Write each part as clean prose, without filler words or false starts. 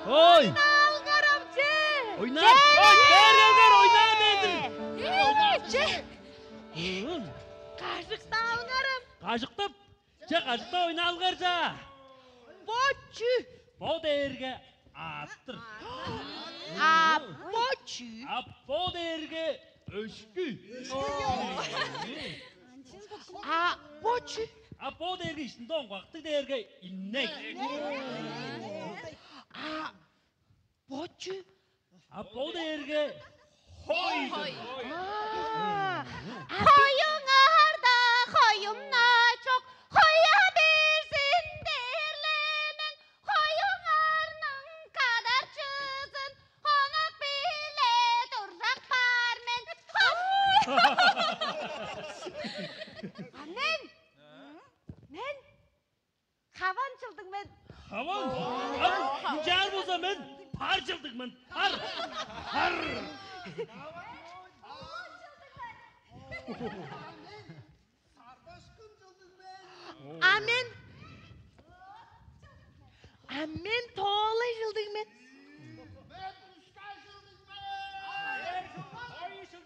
Ой! Algaramçı! Oyna! Derler oyna dedim. Eee! Hı. Kaşıkta algarım. Kaşıkta, kaşıkta oyna algarca. Boçu! Bu derge attır. Boçu! Bu derge öşkü. Boçu! Bu derge içinde on vakti derge innek. Boçu! Bu derge hoydur. Koyun ağırda koyumna çok koya birsin derlemen koyun ağırnın kadar çızın konak bile duracak barmen Men! Havan çıldım ben. Havan. Gel bu zaman. Parçıldık ben. Har. Amen. Amen toğla çıldım ben.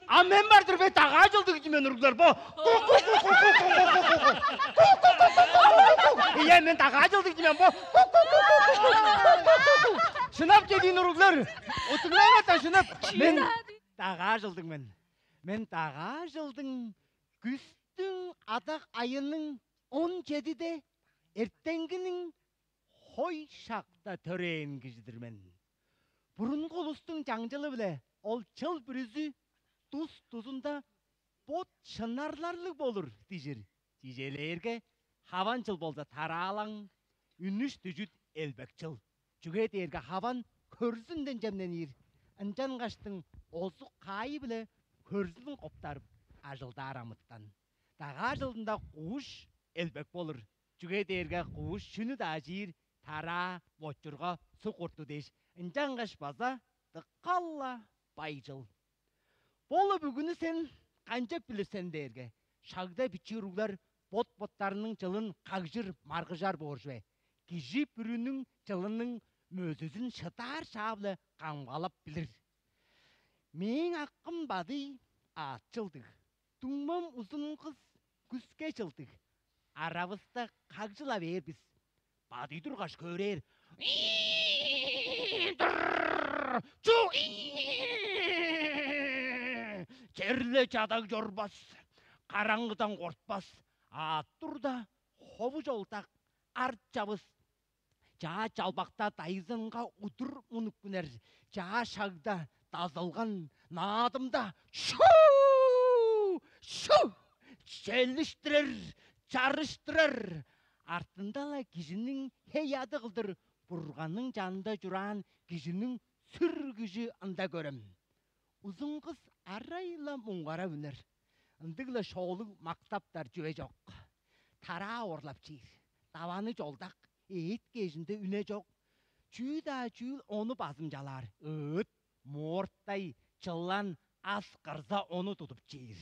Amen vardır be tağa cıldık ki men uruklar bu. İyi men tağa cıldık ki men bu. Şınap dediğin uruklar. Oturmayamatan şınap. Men tağa cıldık men. Men tağa cıldım. Küstün adak ayının 17'de ertenginin hoy şakta töreğin kişidir men. Burun kolustun жаңжылы bile ol çıl pürüzü tuzunda bot şınarlarlık olur diyecek. Diyeceğlerge havan çıl bolsa taralan ünüş dücüt elbek çıl. Çünkü derge havan körsünden cemlenir. Ancan kaçtın olsu kayı bile körsünün koptarıp ajılda aramıttan. Dağa жылында kuş elbek olur. Çünkü derge kuş şunu da ajir tara boçurga su kurtu deş. Ancan kaçpasa tıkkalla baycıl. Bolu bugünü sen kancap bilirsen derge. Şagda biçiruglar bot-botlarının çılın kagjır margıjar borjwe. Kiji pürünün çılının mözüzün şıtar şablı kamgalap bilir. Men hakkım badı atçıldık. Tuğmam uzun kız küske çıldık. Arabızda kagjıla ver biz. Badı durgaş körer. Çu! Kerle çadak jorбас, karangıdan korkbas. Attır da hobu joltak art jabыс. Жаа жалбакта дайзынга удур унуп күнер. Жаа шагда дазылган наадымда шу! Шу! Çeliştirer, çarıştırır. Артындала кишинин хеяды кылдыр. Бурганның жанында журан кишинин сүр күжү анда көрөм. Uzun kız arayla mungara üner. Indıgla şoğlu maktaптар жөе жок. Tara orlap çiğir. Davanı joldak. Eğit gezinde üne jok. Çüy onu bazımcalar. Öt, morttay, çıllan, az kırza onu tutup çiğir.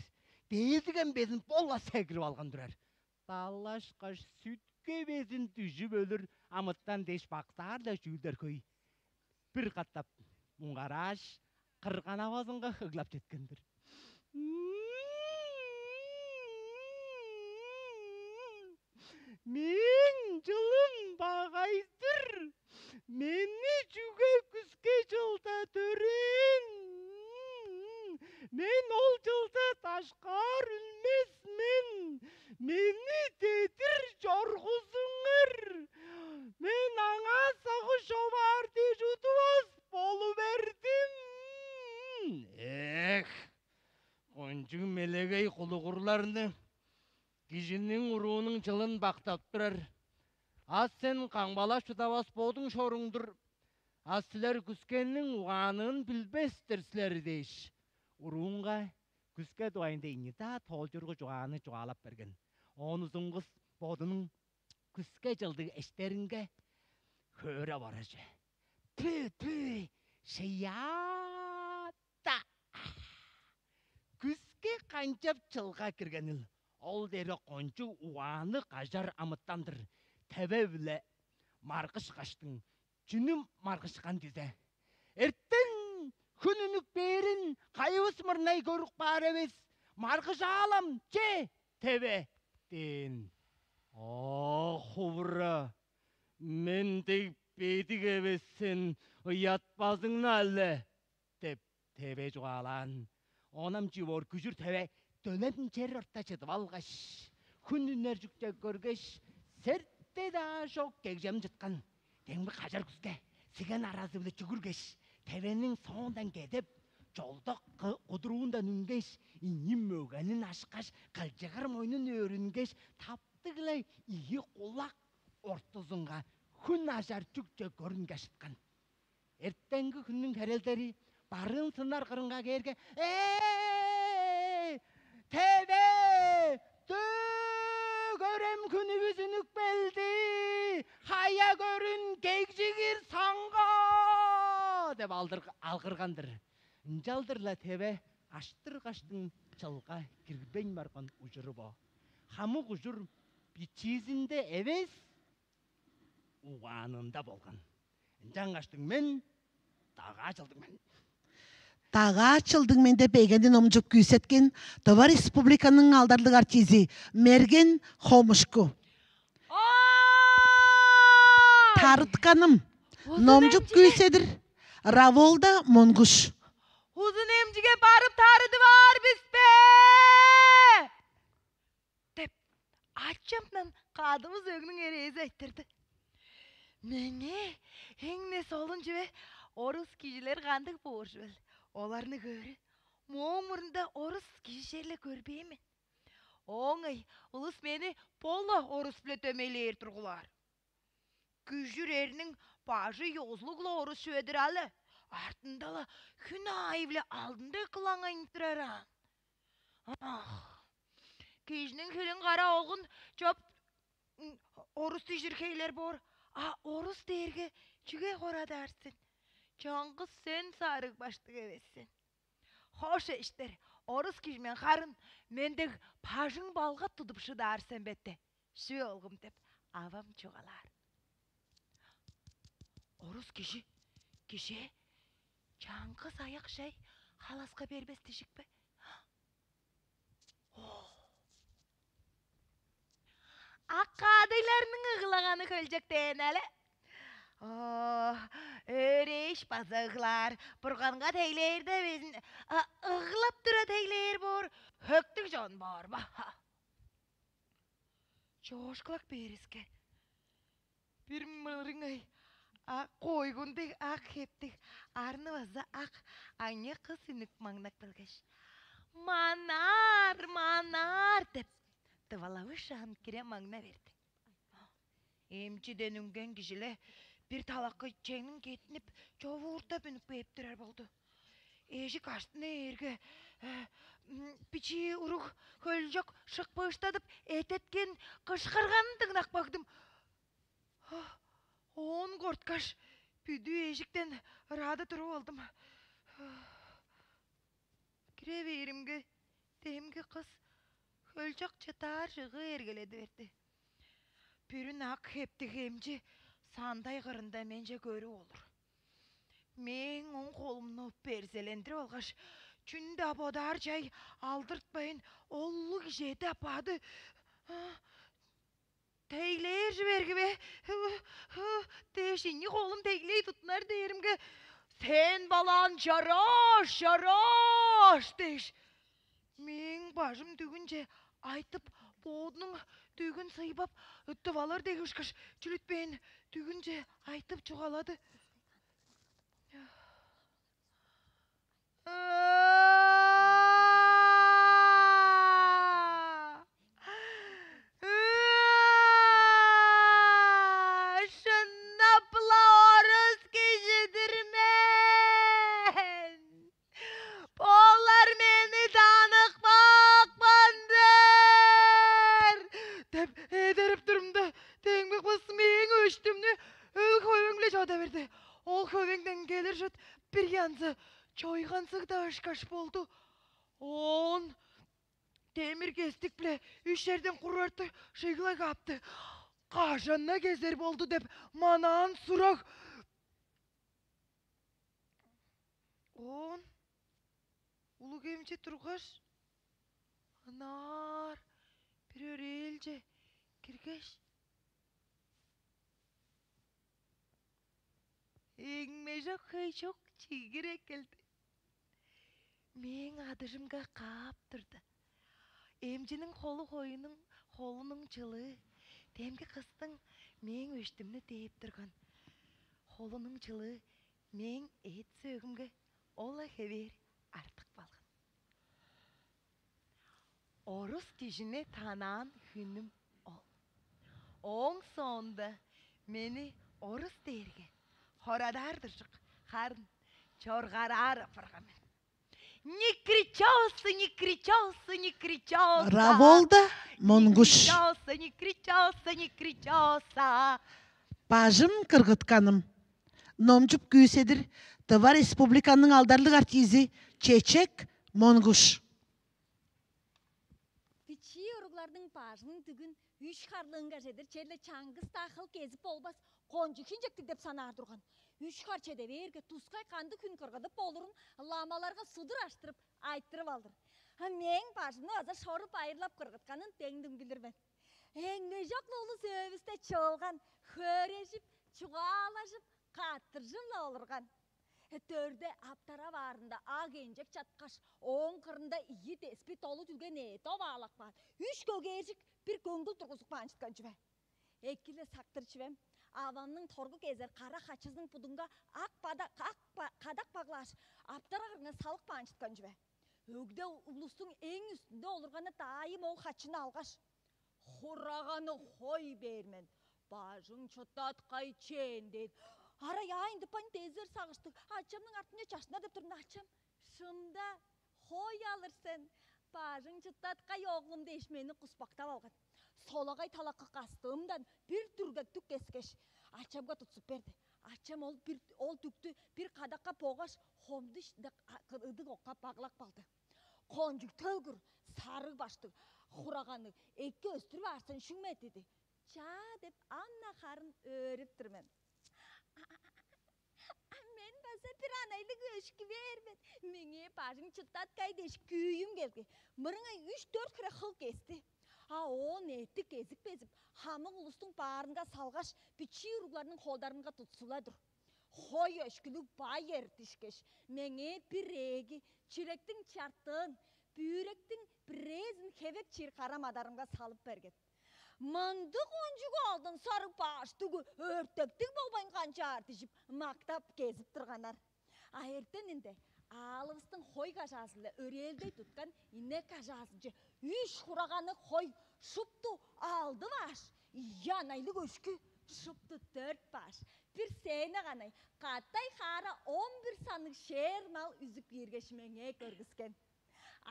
Değildigen bezin bolla segirip algan durar. Dalaşkaş sütke bezin tüjüp ölür. Amıttan deş baksar da şüyder köy. Bir kattap mungaraş. Kırgan avazınga hıglap jetkendir. Men жылым бағайсыр. Мені жүге күске жылда төрен. Мен ол жылда ташқар үлмесмен. Мені тетір жорғызыңыр. Мен аңа сағы шовар дежутуаз болу бердім. Кончу мелегей кулугурларны кишинин уруунун жылын бактап турар. Аз сен каңбала шыдабас болдуң шоруңдур. Аз силер күскеннин уганын билбестир силер дейш. Уруунга күске дуайында инита толжургу жуганы жуалап берген. Онузун кыз бодунун күске жылдыгы эштеринге көрө баражы. Пү, шыята. Күске канчап чылга киргенил. Ол дері кончу уаны қажар амыттандыр. Тәбе біле марқыш қаштың. Чүнүм маргышкан дизе. Эртен күнүнүк берин кайыбыз мырнай көрүк бар эбес. Маргыша алам че тебе ден. Хубра. Мен deyip бедик эбессен ыятпазыңна әле деп тебе жуалан. Онам жибор күжүр тебе дөнем жер орта чыдып алгаш. Күнүнөр жүктө көргөш. Серте да шок кегжем жыткан. Деңби кажар күзге. Сиген аразы биле жүгүргеш. Тебенин соңундан кетип, жолдо кудуруундан үнгеш, иним мөгөнүн ашкаш, кылжыгар мойнун өрүнгеш, таптыгылай ийи кулак ортосунга күн ажар жүкчө көрүнгөшүткан. Эртеңги күнүн керелдери барын сынар кырынга керге, тебе көрем күнүбүз үнүк белди, хая көрүн кегжигир саңга деп алгыргандыр. Жалдырла тебе аштыргаштын чылга кирбен барган ужуру бо. Хамык ужур бичизинде эбес, уганында болгон. Жаңгаштың мен, тага ачылдың мен. Тага ачылдың мен деп бейгенден омжуп күйсеткен Това Республиканың алдарлык артизи Мерген Хомушку. Тарытканым, номжуп күйседір, Раволда Монгуш. Uzun emcige barıp tarıdı var bizbe. Dep açımdan kadımız ögünün ereyzi ettirdi. Mene henge soluncu ve orus kişiler kandık boğuş vel. Olarını görü. Muğumurunda orus kişilerle görbeyi mi? Oğay ulus meni polla orus bile tömeleyer turgular. Küjür erinin başı yozlukla orus şöydür alı. Артындала күн айвле алдында кылаңа интирара. Кежнің күлін қара оғын жоп орыс тежіркейлер бор. Орыс дерге жүге қорадарсın. Чаңғыз сен сарық баштық евесsin. Хош ештер, орыс кежмен қарын мендік пажың балға тұдып шыдарсın бетте. Шы олғым деп авам чуғалар. Орыс кежі, Чаңғыз аяқ жай халасқа бербес тешік бе? Аққа адайларының ұғылағаны көлжектен әлі. Өреш базығылар, бұрғанға тейлерді безін ұғылап тұра тейлер бор, хөктік жон бар ба? Жошқылақ беріске. Bir mırın ay. Koygundik ak heptik. Arны vazda ak. Anya kız inip mangnak bilgeş. Manar dep. Tıvalavı şahın kire mangna verdi. Emçiden üngen kişile bir talakı çeynin ketinip çoğu urta bünük beyip durar buldu. Eşi kaçtığına erge piçi uruk kölcek şık bağıştadıp etetken kışkırganın tıgnak baktım. On kortkaş püdü eşikten rada turu oldum. Kire verimge demge kız kölcek çatar şığı ergeledi verdi. Pürün ak hepti hemci sanday kırında mence görü olur. Men on kolumnu perselendir olgaş. Çünde abodar çay aldırtmayın olluk jeti apadı. Teyleyer vergi be. Teşinli kolum teyleyi tutnar deyirimge. Sen balan şaraş deyiş. Men başım dügünce aytıp boğdunun dügün sayıbap ıttıvalar deyiş kış. Çülüt ben dügünce aytıp çuğaladı. Şınapla oruz kişidir men. Bollar meni tanık bakmandır. Dep ederip durumda. Tengmek basım eğin öçtümünü. Öl köven bile çoğda verdi. Ol kövengden gelir şut bir yansı. Çoygansık da ışkaş boldu. On demir kestik bile üç yerden kurarttı şıgla kaptı. Kaşanına gezer boldu dep manan surak Он улу кемче тургаш анар bir örelce kirgeç Eğmece kıy çok çigirek geldi. Men adışımga kaptırdı. Emcinin kolu kolunun çılı. Demki kıstın men öştümünü deyip durgan. Kolunun çılı men et sögümge ola hever artık balgın. Orus dişine tanan hünüm ol. On sonda meni orus derge. Horadardırcık karın çorgarar fırgamın. Не кричался, не кричался, не кричался. Раволда Монгуш. Не кричался, не кричался. Bajım kırgıtkanım. Nomcup güysedir. Tıva Respublikanın aldarlık artizi Çeçek Monguş. Biçi yoruklardın pajının tügün üç karlığınga jedir. Çelle çangız tahıl gezip olbas. Koncu hinjekti dep sanar durgan. Üç karçede verge tuskay kandı kün kırgıdıp olurun. Lamalarga sudur açtırıp ayttırıp aldır. Ha men pajını azar şorup ayırlap kırgıtkanın tengdim bildirmen. Engejoklu ulu sövüste çoğulgan. Höreşip, çuğalaşıp, kattırjımla olurgan. Törde aptara varında ağ gencek çatkaş, oğun kırında iyi tespit olu tülge neyto bağlak var. Üç gögecik bir göngül turguzuk pançıtkan çüve. Ekkile saktır çüvem, avamның torgu gezer kara kaçızın pudunga kadak bağlaş, aptara kırına salık pançıtkan çüve. Ögde ulusun en üstünde olurganı daim o kaçını algaş. Hurraganı hoy bermen. Bajın çotat kayçen deyip. Ara yayındı pan tezler sağıştı. Açamның артында çaşına da turun açam. Şunda hoy alırsın. Bajın çotat kay oğlum değişmeni kuspakta algan. Solagay talakka kastığımdan bir türgek tük keskeş. Açamga tutsup berdi. Açam ol tüktü bir kadakka poğaş. Homdış da ıdık okka bağlak baldı. Koncuk tölgür sarı baştı. Huraganı ekki östür varsın şümet dedi. Ça dep anna karın örüp durmen. Men basa bir anaylık öşkü vermen. Mene bajın çıttat kaydeş küyüm geldi. Mırına 3-4 kere hıl kesti. O netti gezip bezip. Hamın ulustun bağrında salgaş. Biçi yuruklarının kollarında tutsuladır. Hoy öşkülük bay ertişkeş. Mene bir regi. Çirektin çarttığın. Büyürektin brezin hevek çirkaramadarımga salıp bergen. Mandık oncugu aldın sarı baştıgı örtektik bolbayın kança artışıp maktap gezip durganar. Ayerten inde alıvыстың hoy kaşasıyla öreldey tutkan inek kaşasınca üç huraganı hoy şuptu aldı baş. Yanaylı köşkü şuptu 4 baş. Bir sene ganay katay kara 11 sanık şer mal üzüp yergeşmenge görgüsken.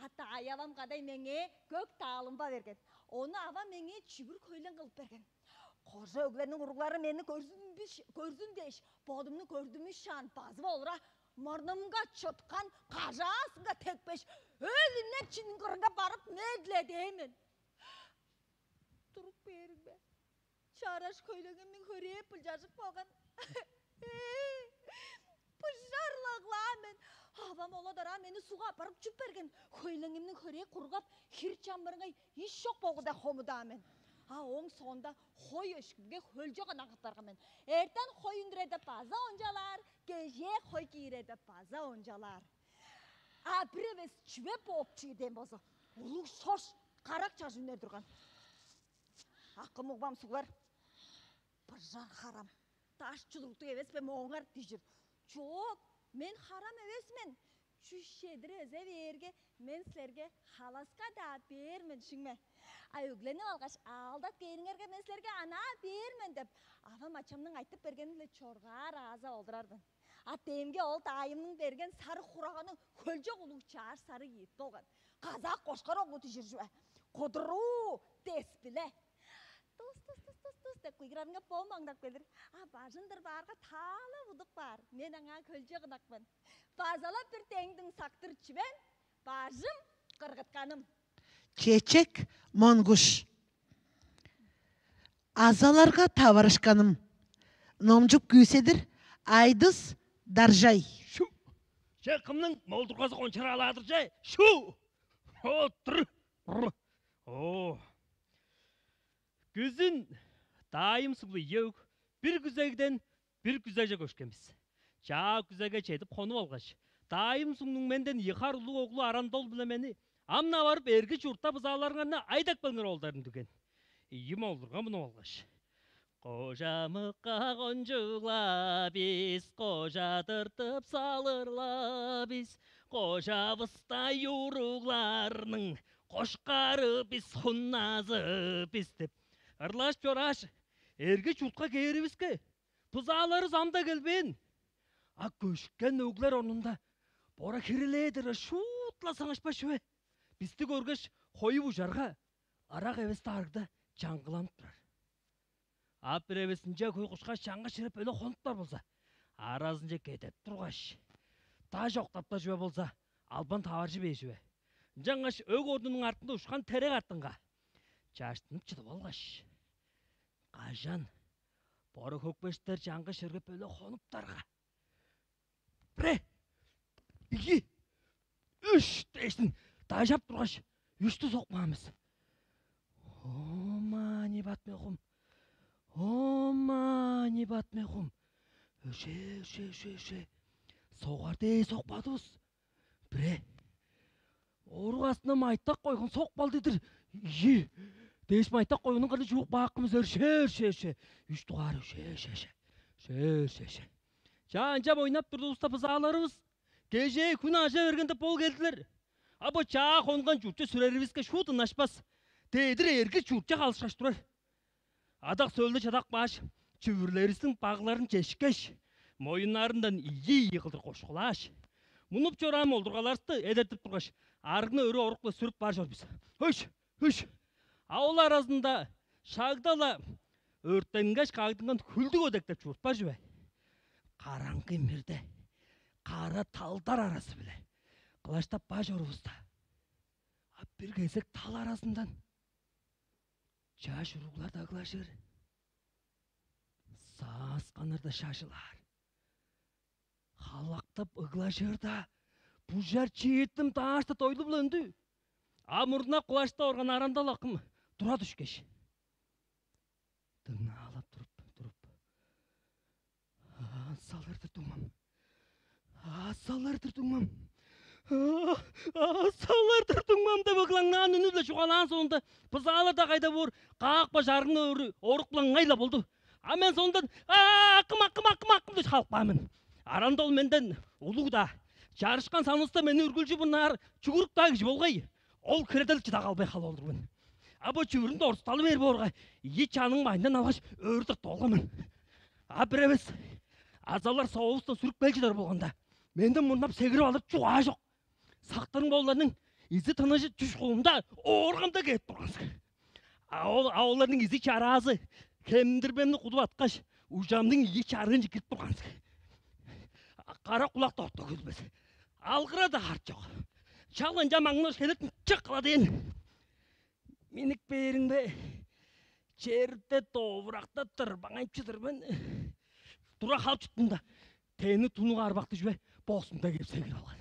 Ata ayavam kaday menge gök tağılımba vergen. Onu ava menge çübür köylen kılıp bergen. Koca öglerinin urukları meni gördün deş. Bodumunu gördümüş şan bazı olura. Mırnımga çötkan kajasınga tekbeş. Ölüne çinin kırında barıp medle deyimin. Durup berin be. Çaraş köylenin höreye pılcacık boğan. Pışarlıqlamen. Avam ola dara meni suğa aparıp çüp bergen. Köylenimnin höreye kurgap hir çambırıngay iş yok boğuda homudamen. Oğun sonda hoy öşkümge hölcöğün ağıtlargamen. Erten hoy ündürede paza oncalar, gece hoy giyirede paza oncalar. Breves çüve boğupçuyu dem bozu. Ulu soş karak çaşınlar durgan. Akım uğbam sular. Pırjan haram. Taş çuluktu eves be moğar dişir. Çok, men haram evesmen. Çüşşedir öze verge, men sizlerge halaska da bermen şüngme. Öglenim algaş aldat gerinerge men sizlerge ana bermen dep. Avam açamның aytıp bergenile çorga razı oldurardın. Demge ol dayımның bergen sarı hurağını kölcek ulu çağır sarı yiğit bolgan. Kazak koşkar oğlu tişir şüve. Koduru despile. Tus dep kuygrarınga boğmağındak belir. Bajındır barga tala uduk bar. Men ağa kölcek ınakman. Bazala bir tengdin saktır çiven. Bajım kırgıtkanım. Çeçek Monguş. Azalarga tavarışkanım. Nomcuk güysedir. Aydız Darjay. Же кімнің молдырғазы қоншар аладыр же? Шу! Отыр! О! Күзін дайым сұлы еук, бір күзегден бір күзеге көшкеміз. Жа күзеге жетіп қону алғаш. Дайым сұңның менден еқар ұлы оғлы арандол біле мені. Амна барып әргі жұртта бұзаларыңарына айдақ біліңір олдарын дүген. Ем олдырға мұны алғаш. Қожамыққа қонжула біз, қожадыртып салырла біз, қожабыста юруғларының қошқары біз, құнназы біз деп. Ырлаш жораш, әргі жұртқа керебізге, бұзалары замда келбен. А көшкен өглер орнында, бора кереледірі шутласаң ашпа шөе. Бізді көргіш қойы бұжарға, арақ әвесті арғда жаңғыланып тұрар. Ап бір әвесінже көй құшқа шаңға шіріп өлі қонықтар болса, аразынже кетеп тұрғаш. Та жоқтап та жөе болса, албан тавар жібе жөе. Жаңғаш өг орнының артында ұшқан терек артынға. Жаштынып чыдып алғаш. Қажан, бары көкбештер жаңға шіріп өлі қоныптарға. Біре, екі, үш дейсін, тажап тұрғаш, үшті соқмамыз. Ома, не батмеқым. Ома, не батмеқым. Өше. Соғарды соқпадыз. Біре, ору астына майтақ қойғын соқпал дедір. Е, дейс майтақ қойғының қырды жуық бақымыз өше. Үш туғар өше. Жан-жап ойнап тұрды ұста бұзаларымыз. Кеже күн ажа бергенде бол келділер. Абы жа қонған жұртчы сүрерімізге шудын ашпас. Дейдір ергі жұртча қалышқаш тұрар. Адақ сөлді чадақ баш, чүвірлерісінің бағыларын жешкеш. Мойынарындан ие еқылдыр қошқылаш. Мұнып жорам олдырғаларысты әдертіп тұрғаш. Арғыны өрі орықлы сүріп бар жор біз. Үш. Ауыл аразында шағдала өрттенгеш қағдыңған күлді көдектеп жұрт бар жөе. Қараңғы мерде, қара талдар арасы біле. Қылаштап ба жорыбызда. Ап бір кезек тал арасындан. Жаш ұрғыларда қылашыр. Саас қанырда шашылар. Халақтап ұғылашырда. Бұжар чиеттім ташты тойлы білінді. Амырына құлашта орған арандал ақым. Тұра түшкеш. Дыңна алап тұрып. Салырдыр тұңмам. Салырдыр тұңмам да бұқылаңнан үнілі шуғалан соңында бұзалырда қайда бұр қақпа жарғыны өрі орықпылан ғайла болды. А мен соңдан ақым деп қалқпамын. Арандол менден ұлуғда жарышқан санысты мені үргілші бұнар чүгіріктағы болғай. Ол кіреділікші да қалбай қал олдырмын. Абы чүгірінді орысталы бер борға ечаның майынан алғаш өрдір толғымын. А бір емес азалар соғыстан сүріп белчілер болғанда менден мұнап сегіріп алып жуа жоқ. Сақтырың боларының ізі тыныжы түш қолымда орғымда кетіп тұрғансың. Аулардың ізі чаразы кемдірбемді құдып атқаш ұжамдың ие чарығын жекіліп тұрғансың. Қара құлақты орта көзбіз. Алғыра да қарт жоқ. Шалын жамаңны шелетін чық қылады ең. Менік берің бе? Жерде тобырақта тұрбаңайып жүдірмін. Тұра қалып жүттімді. Тені тұнуға арбақты жүбе, боқсымда кеп сегір алған.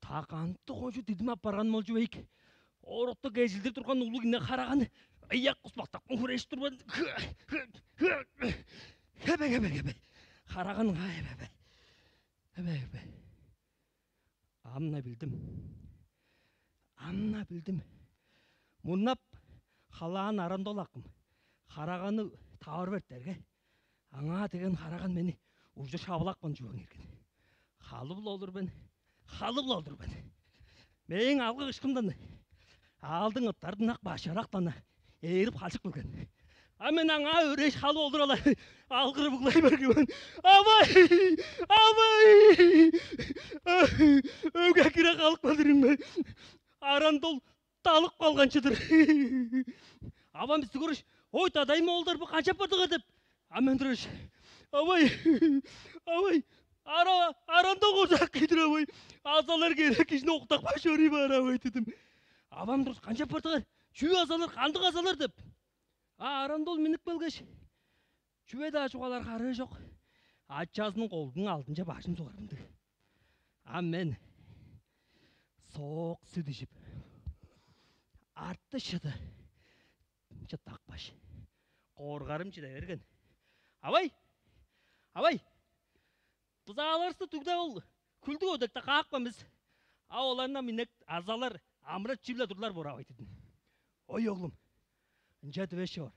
Тақанты қойшы дедім апарған мол жүбейік. Орықты кезілдер тұрған ұлығына қараған. Аяқ құспақтап күреш тұрбан. Кәбе. Қараған әбе. Амна білдім. Мұнап қалаған арандол ақым. Қарағаны тауыр берттерге. Аңа деген қараған мені ұжы шабылақпын жуан ерген. Халы бұл олыр бен. Мен алғы ұшқымдан алдың ұттардың ақ башарақтана еріп қалшық білген. А мен аңа өреш халы олыр ала алғыры бұғылай бергемен. Абай! Өге кіре қалық бәдірің бе? Арандол талық қалғаншыдыр. Абам бізді көріш, ой тадайма олдар бұл қанша бұрдыға деп. Амен тұрыш. Абай! Арандол қорсақ кейдір абай. Азалар керек кешіне оқтақ баш өрей бар абай дедім. Абам тұрыш қанша бұрдыға? Чүй азалар, қандық азалар деп. Арандол мінік белгеш. Чүйеді ашуғалар қары жоқ. Атчазының қолдың алдынша башым соғарымды. Мен соқ сүт ішіп, артты шыды. Тақпаш. Қорғарым жиде берген. Абай! Бұзағаларсы түгді ол. Күлді өдікті қақпамыз. Оларына минек азалар амрат чивле дурлар бора айтыдым. Ой оğlum,ınca düveşi var.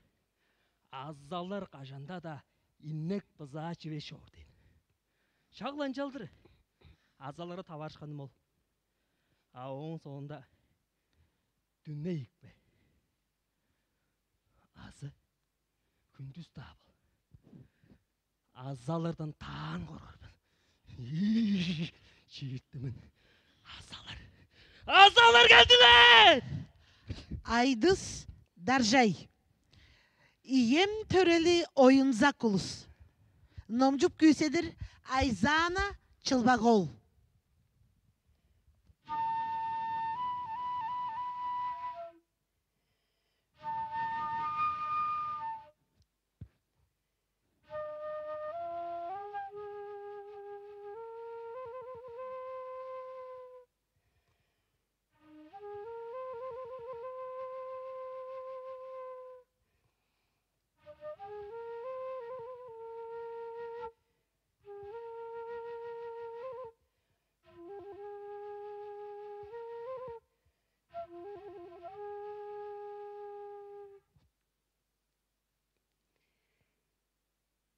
Azallar қажанда да иннек бұза чивеші var дейін. Шағлан жалдыры. Азалары таварышқаным ол. Оның соңында дүнне екпе. Азы күндіз табыл. Азалардан таң қорғарбын. Жиеттімін. Азалар geldiler! Айдыс Даржай. Ием төрели ойынзак улус. Номжуп күйседір Айзана Чылбағол.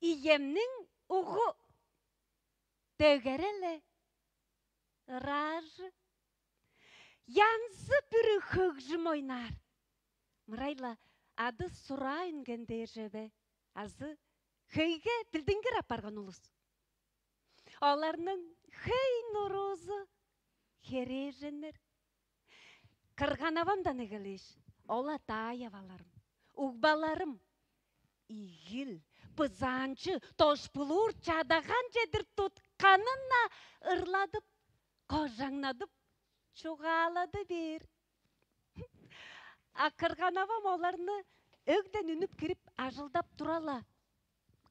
Иемнің ұғы дөгерелі ражы янсы бүрі хөгжім ойнар. Мұрайла ады сұра үнгенде жебе азы хүйге тілдінгір апарған ұлыс. Оларның хүй нұрузы хереженер. Кырғанавамдан егілеш, ола таяваларым, ұғбаларым, игіл, пызанчы, тошпылур чадаған жедір тұтқанына ырладып, қожаңнадып, чуғалады бер. Ақырғанавам оларны өгден үніп кіріп ажылдап тұрала.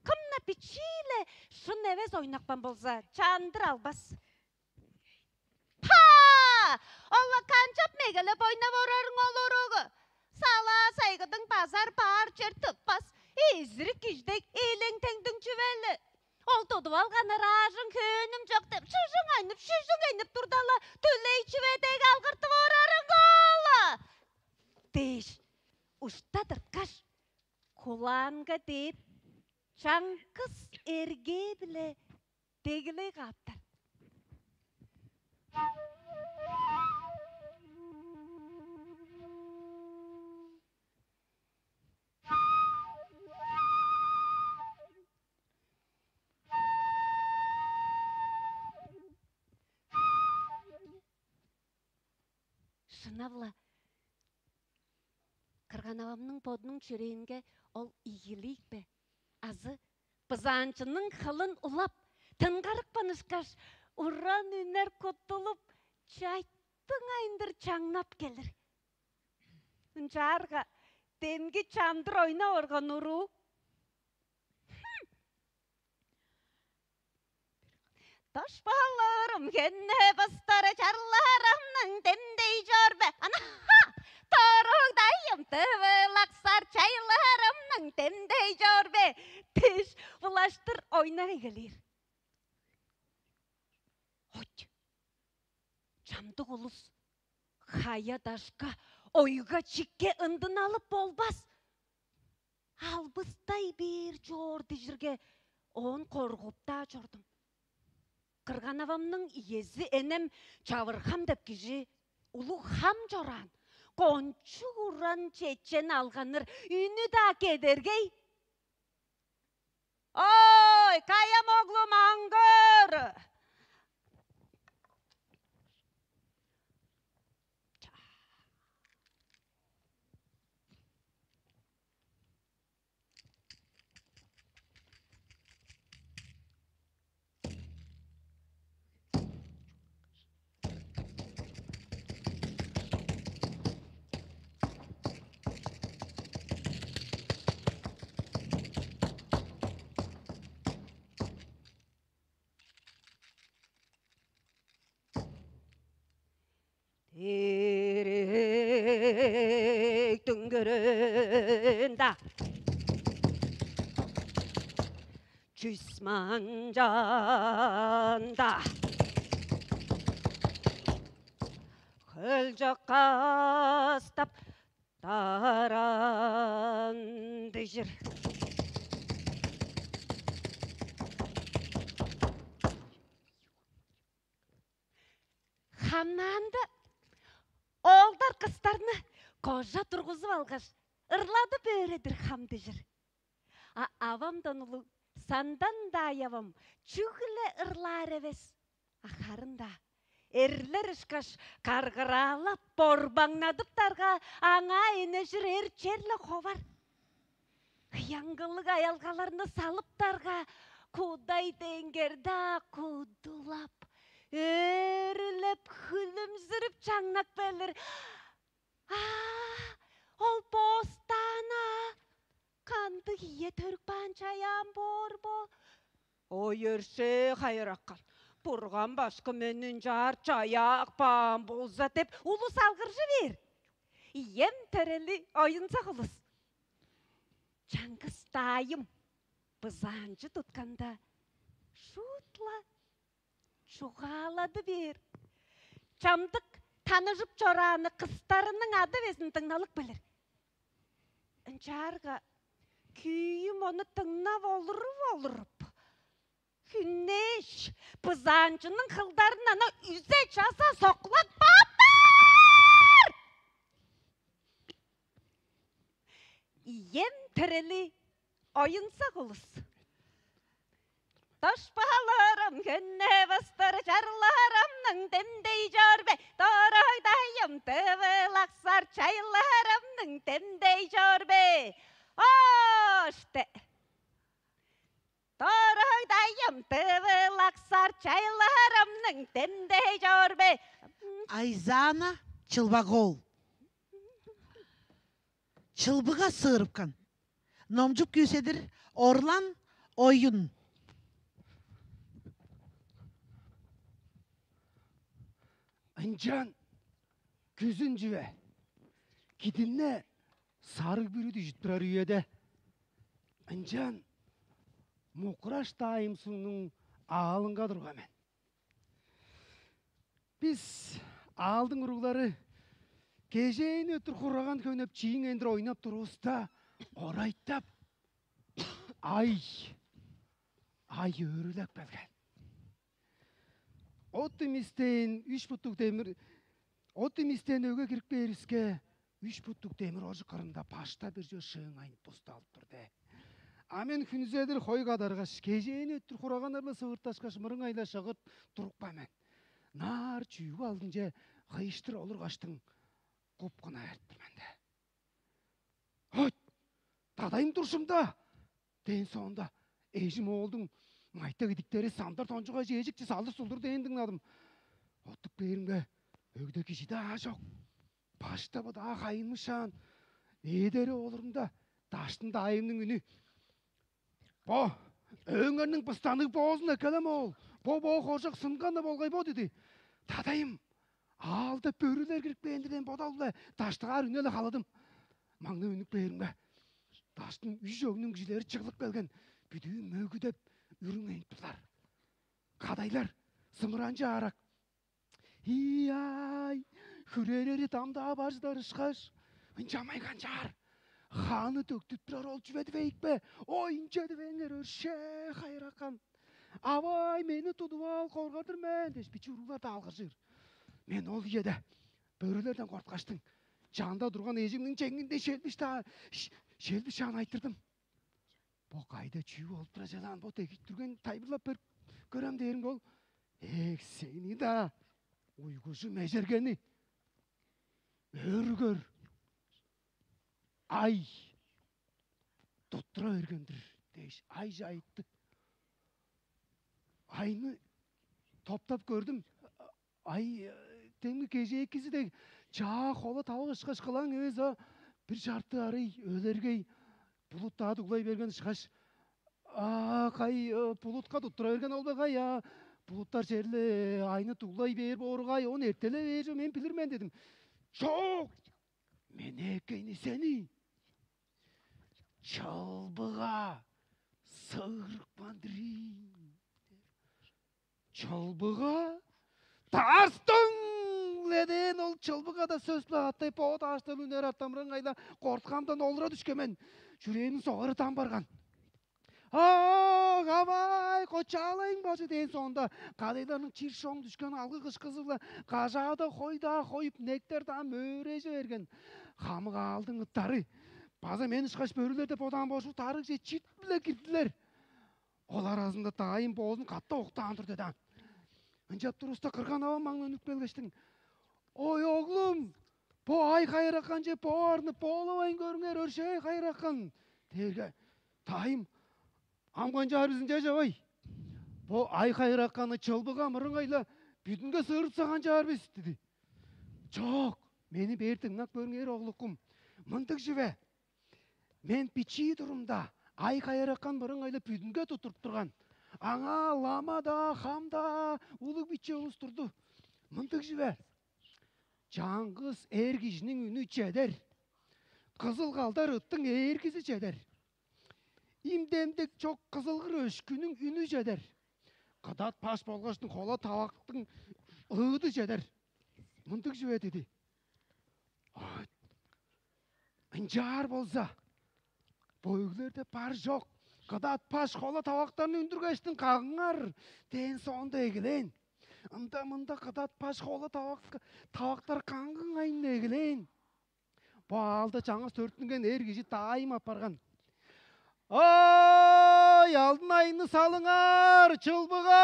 Кымна пичиле, шын әвез ойнақпан болса, чандыр албас. Олла қанчап мегелеп ойнап орарың ол оруғы. Сала сайғыдың базар бар жер тұппас. Езірі кеждек елің тәңдің жүвелі. Ол тұдып алғаны ражың көнім жоқ деп, шыжың айнып тұрдала, төлей чүведек алғыртып орарың ола. Дейш, ұштадыр қаш, құланға деп, чаңқыз ерге біле дегіле қаптар. Шынавла, Кырғанавамның подның чүрейінге ол игілік бе. Азы, пызанчының қылын ұлап, тыңғарық панышқаш, ұран үнер көттіліп, чайттың айындыр чаңнап келір. Үнчарға, денгі чандыр ойна орған ұру. Тош баларым, кенне бастары чарларымның демдей жорбе. Ана, торығдайым, тывылақсар чайларымның демдей жорбе. Теш, бұлаштыр ойна егелер. Ой, жамды қолыз, қая дашқа, ойға чикке үндін алып болбас. Албыстай бір жорды жүрге, он қорғыпта жордым. Кырғанавамның иезі әнем чавырхам деп кежі, ұлы хам жоран, қончу ұран чечен алғаныр, үні да кедергей. Ой, каям оғлым аңғыр! Küsmanja Kılcakka stap tarandı jir. Хамнанды олдар кыстарны кожа тургузуп алгаш, ырлады бөредир хамды жир. Авамдан улу сандан да аябам чүгілі ырлар эбес. Ахарында эрлер ышкаш каргыралап борбаңнадыптарга аңа эне жир эрчерле ховар. Яңгылык аялгаларны салыптарга кудай денгерда кудулап. Өріліп, хүлімзіріп чаңнак бәлір. Ол постана. Канды ие түркпан чаян бор. Ой, өрше қайыраққал. Бұрған башқы менің жар чаяқ бан болза деп ұлы салғыржы бер. Ием тәрелі ойынса құлыс. Чаңғыз дайым. Бызанжы тұтканда шутла. Чуғалады бер. Чамдық танышып чораны қыстарының ады бесін тыңналық білір. Үнчарға күйім оны тыңнап олырып. Күнеш, бызанчының қылдарын ана үзе жаса соқлақ бапар! Ием тірілі ойынса құлыс. Taşpalarım gönne bastır çarlarımның demdey jorbe. Doroydayım tıvılaksar çaylarımның demdey jorbe. Oşte. Doroydayım tıvılaksar çaylarımның demdey jorbe. Айзана Чылбагол. Чылбыға сығырыпқан. Номжук күйседір Орлан ойын. Анжан күзін жүве. Кидinne sarı bürüdü jüttürar üyede. Anjan muqraş dayımsının ağalınga durgamen. Biz ağaldың ұрулары кежейін өтір құраған көніп чейін ендір ойнап тұрғызда орайттап ай өрілік бәлген. Оттимистен 3 putluk demir, otimisten öge kirip berіске 3 putluk demir ожы қырында пашта бір жö шığın айнып посталып тұрды. Амен күнізедір қой қадарғаш, кежейін өттір құрағанарлы сығырташқаш мұрың айла шығыт тұрып бәмен. Нар чүйгі алдынже қайыштыр олыр қаштың қопқына әрттір мәнді. Ой, тадайым тұршымда, ден соңында ежім олдың майта кедіктері сандар тонжыға жежікчі салдыр сұлдыр дейіндің адым. Оттық берімге өгді кешіде жоқ. Пашта бұда қайынмышан. Едері олырында таштында айымның үні. Бо, өңірнің бұстанығы бозын әкелем ол. Бо қожық сынғаны болғай бо деді. Тадайым, алды бөрілер кіріп бейіндіден бодалды. Таштыға үнелі қаладым. Маңны үнік берімге. Таштың үш өңнің кішілері чығылып келген. Бүді мөгідеп үрің әйттілар. Қадайлар, сымыранжы арақ. Ай, хүрерері тамда баждар ұшқаш. Үнжамайған жар. Ханы төктіп тұрар ол жүведі бейік бе. Ой, үнжеді бәңер өрше қайраққан. Авай, мені тұдып ал, қорғадыр мән. Деш бічі ұрулар да алғыр. Мен ол еді. Бөрілерден қортқаштың. Жанда тұрған ежімнің жеңінде шелбіш ан айтырдым. Бұл қайда чүй олып тұра жалан, бұл текет түрген тайбырлап бір көрем дейін бол. Сені да ойғышы мәжергені. Өргөр. Ай. Тұттыра өргендір. Дейш, ай жайытты. Айны топтап көрдім. Ай, теңі кеже екізі де жа қолы тауғы шықаш қылаң өз бір жарты арай өлергей бұлыттады ұлай берген шықаш. Қай бұлытқа тұттыра берген ол қай, бұлыттар жерлі айны тұлай беріп орғай, оны ертелі бері мен білірмен дедім. Жоқ! Мен екені сені Чылбыға Sığırık bandırın. Çılbığa tarstın leden ol çılbığa da söz atay pot açtın üner atamrın ayla kortkamdan olura düşkemen. Жүреğimin soğarı tam bargan. Абай, қочалайың басы ден соңында қадайларының чир шоң düşкен алғы қыш қызылы қажады қойда қойып нектерді мөре жіберген. Қамыға алдың ұттары. База мен ұшқаш бөрілерді бодан бошу тарық же чит біле кірділер. Олар арасында дайым болын қатта оқтан тұр деді. Үнчап тұрыста қырған ава маңын үніп белгештің. Ой оғлым, по ай қайраққан же по арны болуайын көріңер өршей қайраққан. Терге, дайым Амған жарбызын жажабай. Бұл ай қайраққаны чылбыға мұрыңайла бүтінге сырып саған жарбыз деді. Жоқ, мені бертіңнақ көріңер оғлыққым. Мұндық жібе. Мен пичи тұрымда ай қайраққан мұрыңайла бүтінге тұтырып тұрған. Аңа ламада, хамда, улық бітче ұлыс тұрды. Мұндық жібе. Жаңғыз әргіжінің үні чәдер. Қызыл қалдар ұттың әргізі чәдер. İmdemdek çok kızılgır öşkünün ünü jeder. Kadat paş bolgaçtın kola tavaqtın ığıdı jeder. Mıntık jüve dedi. Injar bolsa. Boyglerde par жоқ. Kadat paş kola tavaqtарын ündürgeçtin kağınar. Den sonda egilen. Ында mında kadat paş kola tavaqtar kağın ayın egilen. Bu alda жаңыз төртінген әргежі дайым апарған. Ай, алдын айыны салыңар, чылбыға!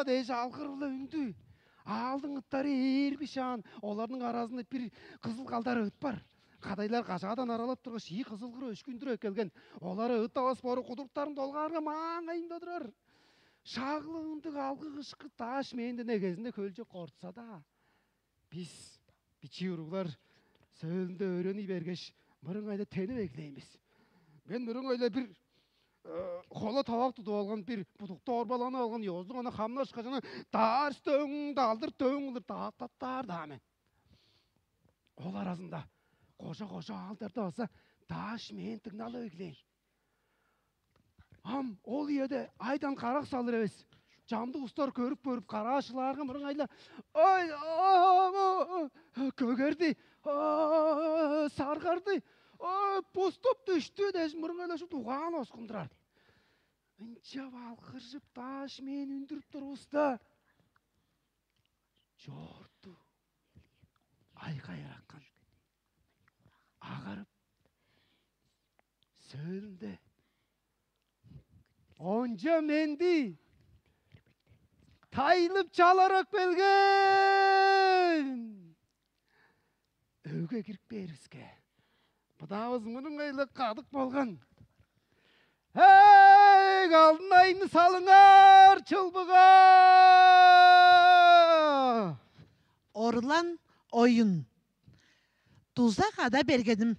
Дейші алқырылы үнді. Алдың ұттары ербішан, олардың арасында бір қызыл қалдары ұт бар. Қадайлар қажадан аралап тұрғы ши қызылғыры өшкіндірі өкелген. Олары ұт авас боры құдырттарын долғарға маңайында тұрар. Шағылы үндік алғы қышқы таш менді негезінде көлже қортса да. Біз, бичи ұрғылар сөйлінде өрені бергеш, мұрын айда тені бекілейміз. Мен бұрын öyle bir kola tavak tutup algan bir budukta orbalana algan yozdun ona hamna çıkacağına dağır töğün daldır töğün olur dağıtlattar da hemen. Ol arasında koşa aldırdı olsa taş men tıknalı ögleyin. Ham ol yerde aydan karak salır eves. Camdı ustar körüp kara aşılarga bұрын ayla ay kögerdi sargardı. Поступ düştü de mırngayla şu tuğan oskundurar. Inça balkırjıp taş men ündürüp dur usta. Jordu. Ayqay rakkan. Ağarıp. Söylünde. Onca mendi. Tayılıp çalarak belgen. Öge girip beriske. Бұдауыз мұның айлы қадық болған. Әй, қалдын айны салыңар, чылбыға! Орлан oyun. Tuzak ada bergedim.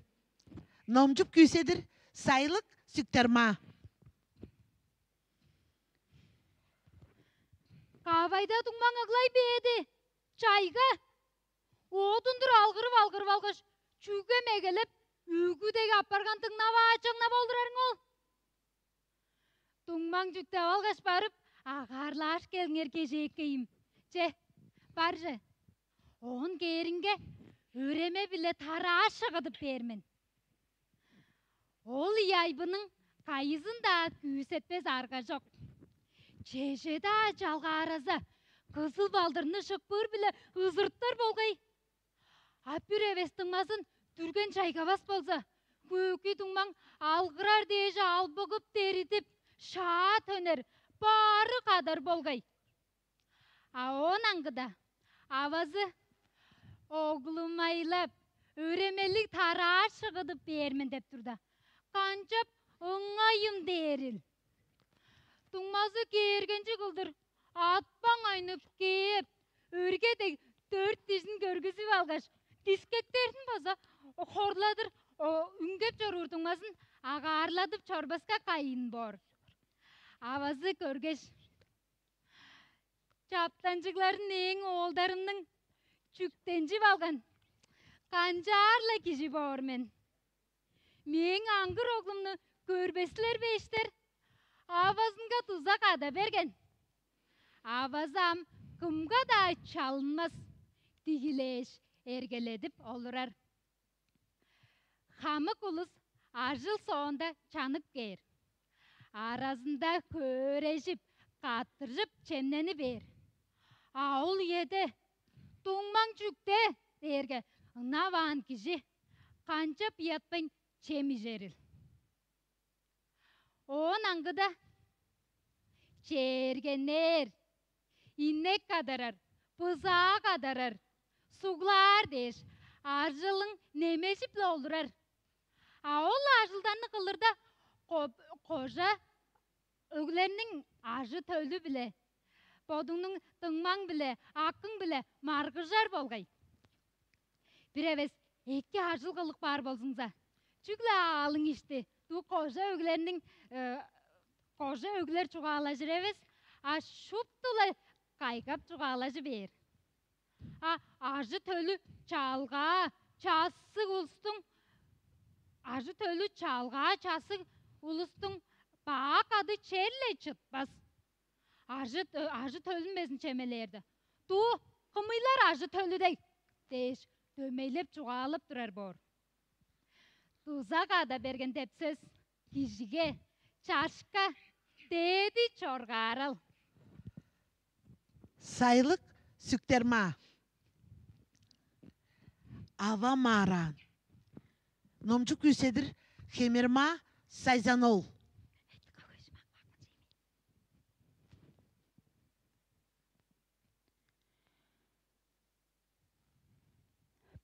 Nomcuk küsedir, saylık sükterma. Қабайда тұңмаң ағылай бейді. Чайға. Отынdır алғырып алғыш. Чүге мегеліп, үгідегі апарған тыңнава ачыңна болдырарың ол. Тұңмаң жүктеп алғаш барып, ағарлаш келіңер кежекейім. Че, бар же. Он керінге өреме біле тара шығыдып бермен. Ол яйбының қайызында күйсетпез арға жоқ. Чешеда жалға аразы, қызыл балдырны шықпыр біле ұзырттар болғай. Апыр әвестіңмасын түрген жайгавас болса, көкі тұңмаң алғырар дейже албығып терітіп, шаат өнер, бары қадар болғай. Аон аңғыда, авазы оғлым айлап, өремелік тара шығыдып бермен деп тұрда. Қанчап ұңайым деріл. Тұңмазы кергенші қылдыр, атпаң айнып кеп, өргедек 4 тізін көргізіп алғаш. Дискектердің база хорладыр, үнгеп жорурдыңмасын ағарладып чорбасқа қайын бор. Авазы көргеш. Чаптанчыкларын ең оğulдарымның чүктенжіп алған. Қанжарла кижі бор мен. Мен аңғыр оğlumны Körbesler beşler. Avazınga tuzak ada bergen. Avazam kımga da çalınmaz. Digileş ergeledip olurar. Hamık ulus ajıl soğunda çanıp ger. Arasında köreşip, kattırıp çemneni ber. Ağul yedi, tuğman çükte derge. Navan kişi, kancap yatpın çemijeril. Oğun angıda çergenler, innek kadarar, pızağa kadarar, suğlar deş, arjılın nemeşiple olurar. Ağul arjıldanı kılırda koca öglerinin ajı tölü bile, bodunun tıngman bile, akın bile margıjar bolgay. Bir eves iki arjıl kılık bar bolsunza. Çükle alın işte. Bu koca öglerinin koca ögler çuğalajır eves. Şuptula kaygap çuğalajı ber. Ajı tölü çalga, çası ulustun. Ajı tölü çalga, çası ulustun. Bak adı çelle çıtmaz. Ajı tölünmesin çemelerdi. Du, kımıylar ajı tölüde. Deş, dömeylep çuğalıp durar bor. Tuzak ada bergen tepsiz. Kişige, çarşka, dedi çorgarıl. Saylık sükterma. Ava maran. Nomcuk yüsedir hemirma sayzanol.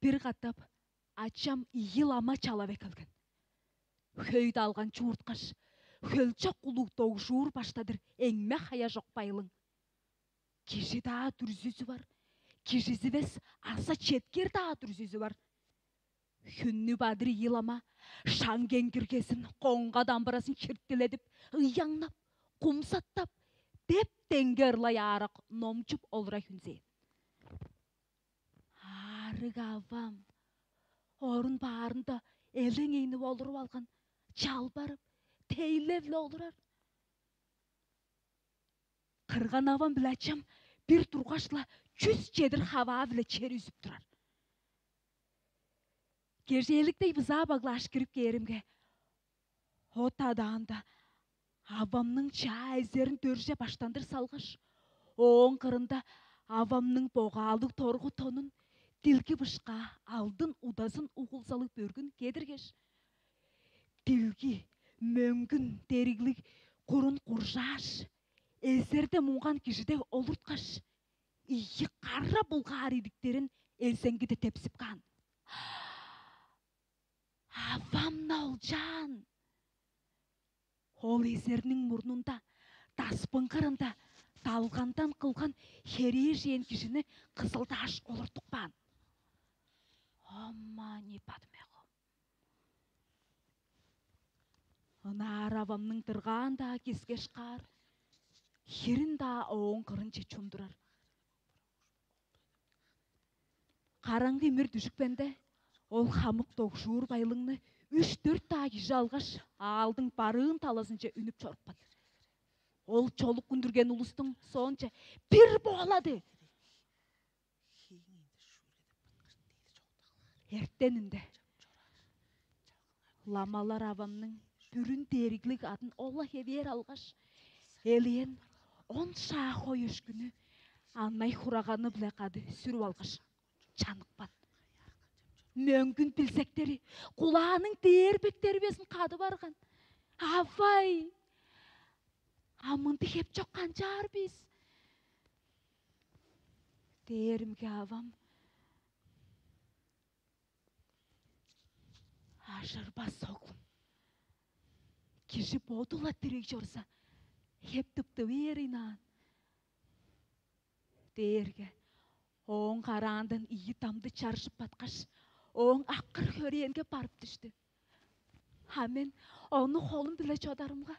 Bir katap açam yılama çala vekilgen. Höyde algan çuğurtkaş, hölçe kuluk doğuşur baştadır engme haya жоқ bayılın. Kişi daha dürzüzü var, kişisi ves asa çetker daha dürzüzü var. Hünni badır yılama, şangen kirkesin, konga dambarasın kirttiledip, ıyanlap, kumsattap, dep dengerlay araq nomçup olra hünzeyin. Arık avam, orun bağrında elin eğini olurup algan, çalbarıp, teylevle olurar. Kırgan avam bile açam, bir turgaçla 100 çedir hava bile çeri üzüp durar. Gerçeğilikte biza bağlaş kirip gerimge. O tadağında avamның çay ezerin dörje baştandır salgış. Oğun kırında avamның boğalık torgu tonun dilki bışqa aldın udazın uğulsalık börgün kedirgeş. Dilki, möngün, deriglik, kurun kurjaş. Ezerde muğan kişide olurtkaş. İyi qarra bulgar idiklerin elsengi de tepsip kan. Avam nolcan. Ol ezerinin murnunda, taspın kırında, dalgandan kılgan heriye жейін kişini kızıldaş olurtukpan. Amma ne padmego. Anar avamның tırgan da keskeş kar, herin da oğun kırınca çundurar. Karangı emir düşükpende, ol hamık doğuşur baylığını 3-4 daha kişi alğaş, aldың barığın talasınca ünüp çorppan. Ol çoluk gündürgen ulustun soğunca bir boğaladı. Ertteninde lamalar avamның бүрін deriklik adın Allah ever alğaş. Eliyen 10 şah oyuş günü anmay hurağanı bile kadı sürü alğaş. Çanıkpan. Möngün bilsekteri, kulağının değerbekleri besin kadı bargan. Avay! Amındı hep çok kancar biz. Derim ki avam. Aşır bas oğlum. Kişi bodula direk jorsa, hep tıptı ver inan. Derge, oğun karağından iyi tamdı çarşıp batkaş, oğun akkır höreyenge barıp düştü. Hemen onu kolum bile çodarımga.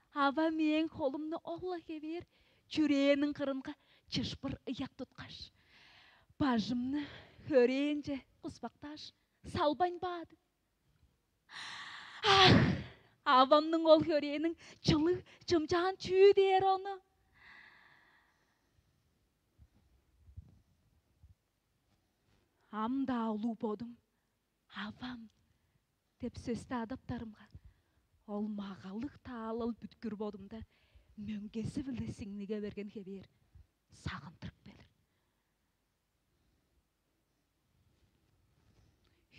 Hava men kolumnu Allah ver, çüreğinin kırınga çışpır ıyak tutkaş. Bajımны höreyince kusbaktaş, salban badı. Ah! Avamның ол хөренің жылы жымжан чүй дер оны. Амда ұлу бодым. Авам деп сөзді адаптарымға. Ол мағалық таалыл бүткір бодымда мөңгесі білесіңніге берген хебер сағындырып белір.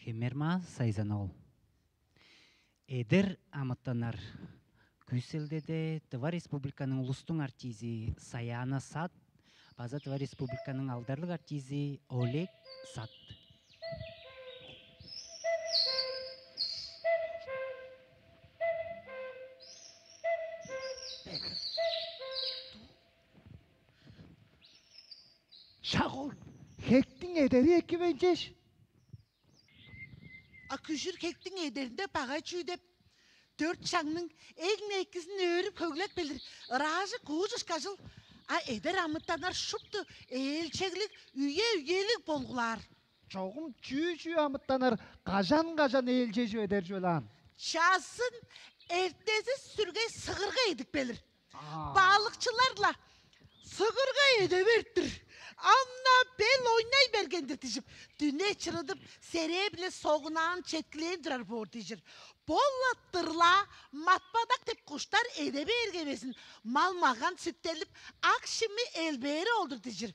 Хемерма сайзан ол. Эдер аматтанар. Күселдеде Тыва Республиканың улустың артизи Саяна Сат, база Тыва Республиканың алдарлық артизи Олег Сат. Şağol, hektin ederi eki benceş. Aküşür kektin ederinde pağa çüydep. 4 şangның egin ekisini örüp höglek bilir. Razı kuğucuz kaşıl. Eder amıttanar şuptu. Elçeglik, üyelik bolgular. Çoğum çüy amıttanar, qajan elceşi eder jölan. Çasın ertesi sürgey sığırga edik bilir. Balıkçılarla sığırga edebertir. Amna bel oynay bergendir dişip. Düne çırıdıp sereye bile soğunağın çetkileyin durar bu ortayıcır. Bollattırla matbadak tep kuşlar edebe ergemesin. Mal mağan süttelip akşimi elbeyeri oldur dişir.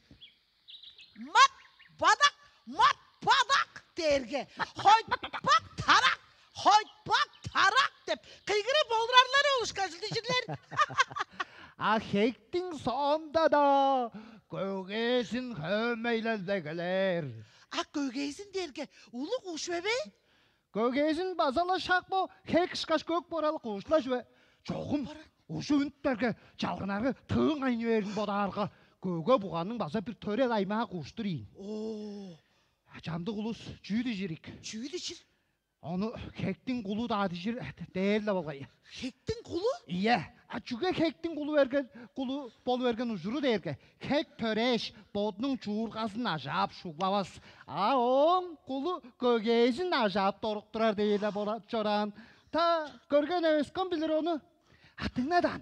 Matbadak derge. Hoyt bak tarak dep. Kıygırı bolrarları oluş kaçıl dişirler. Hektin sonda da gögesin hömeyleldegeler. Gögeysin derge. Ulu kuş bebe. Gögesin bazala şakbo, hek şkaş gök boralı kuşla jüve. Çoğum, uşu üntlerge çalgınarı tığın aynı verin bodarga. Göge buğanın baza bir töre daymağa kuşturayım. Camdı kulus, cüydü jirik. Çüy dişir. Onu hektin kulu da dişir değerli bolgayı. Hektin kulu? İye, çünkü hektin kulu bol vergen uzuru derge. Hek töreş, bodunun çuğurgasın ajap şuglavas. On kulu gögeysin ajap dorukturar değerli bola çoran. Ta görgen eveskan bilir onu. Atыңнадан.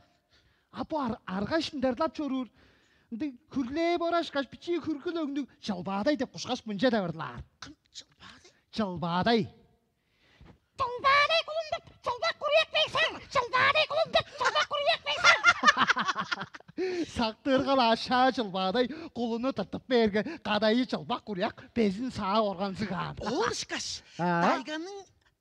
Bu arga şinderdlap çorur. Hürleye boraşkaş biçiyi hürgül öngdü. Çalbaday dep kuşkaş mınca da verdiler. Kım çılbadı? Çalbaday. Çalbaday kulum dep çalbak kuruyak beysen. Çalbaday kulum dep çalbak kuruyak beysen. Saktırgal aşağı çılbaday kulunu tutup berge kadayı çılbak kuryak bezin sağa organ sıgan. Oluşkaş.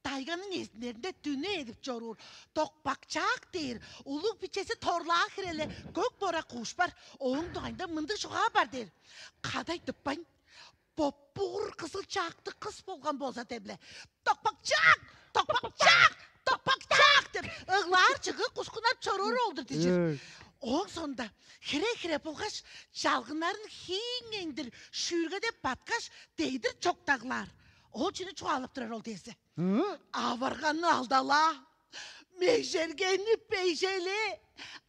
Dayganın esinlerinde düne edip çorur. Tokbakçak der. Uluk biçesi torlağa kirele. Gök bora kuş var. Oğun doğayında mındı şuğa var der. Kaday tıpbayın. Popur kızıl çaktı kız bolgan bolsa teble. Tokbakçak dep. Iğlar çıgı kuskunar çorur oldu diyecek. Oğun sonunda hire bolgaş çalgınların hingengdir. Şürge de batkaş deydir çoktaglar. O çini çoğalıp durar ol teyze. Avarganı aldala. Mehjergeni peyjeli.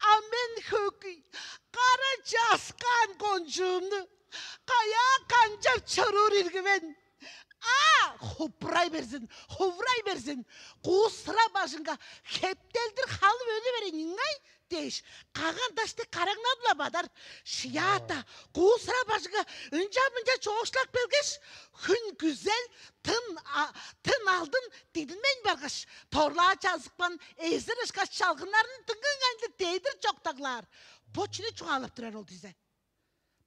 Amen hökü. Kara caskan koncuğumnu. Kaya kancap çarur irgiven. Hupray versin. Kusra başınga hepteldir halı önü veren ingay. Deş, kagan taştı karangladla badar. Şiyata, kusra başıngaınca çoğuşlak belgeş. Hün güzel, tın aldın didilmeyin bargaş. Torlağa çalsıkman, ezir ışkaş çalgınlarının tıngın gandı değdir çoktaklar. Poçunu çoğalıp durar oldu bize.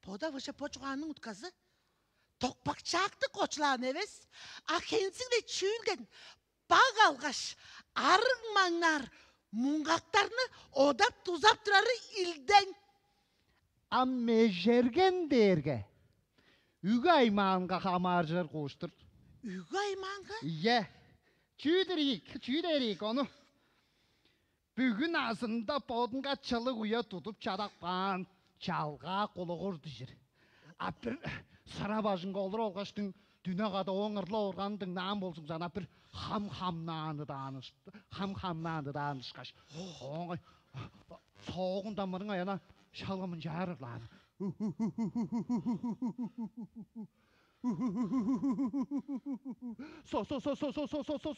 Poda vışı poçuğanın utkazı. Tokbakçaktı koçlağın eves. Akensinle çüğülgen. Bağ algaş, arınmanlar. Mungaklarını odap tuzap durarı ilden. Mehjergen derge. Üge aymağınga hamarcır koştur. Üge aymağınga? İye. Çüyderik onu. Bugün ağzında bodunga çalı uya tutup çadakpan. Çalga koluğur dişir. Bir sıra başınga olur olgaçtın. Düne kada oğırla organdın nam bolsun sana bir hamnanı danışkaş. Soğuğundan mırın ayana şalgamın jarırlar.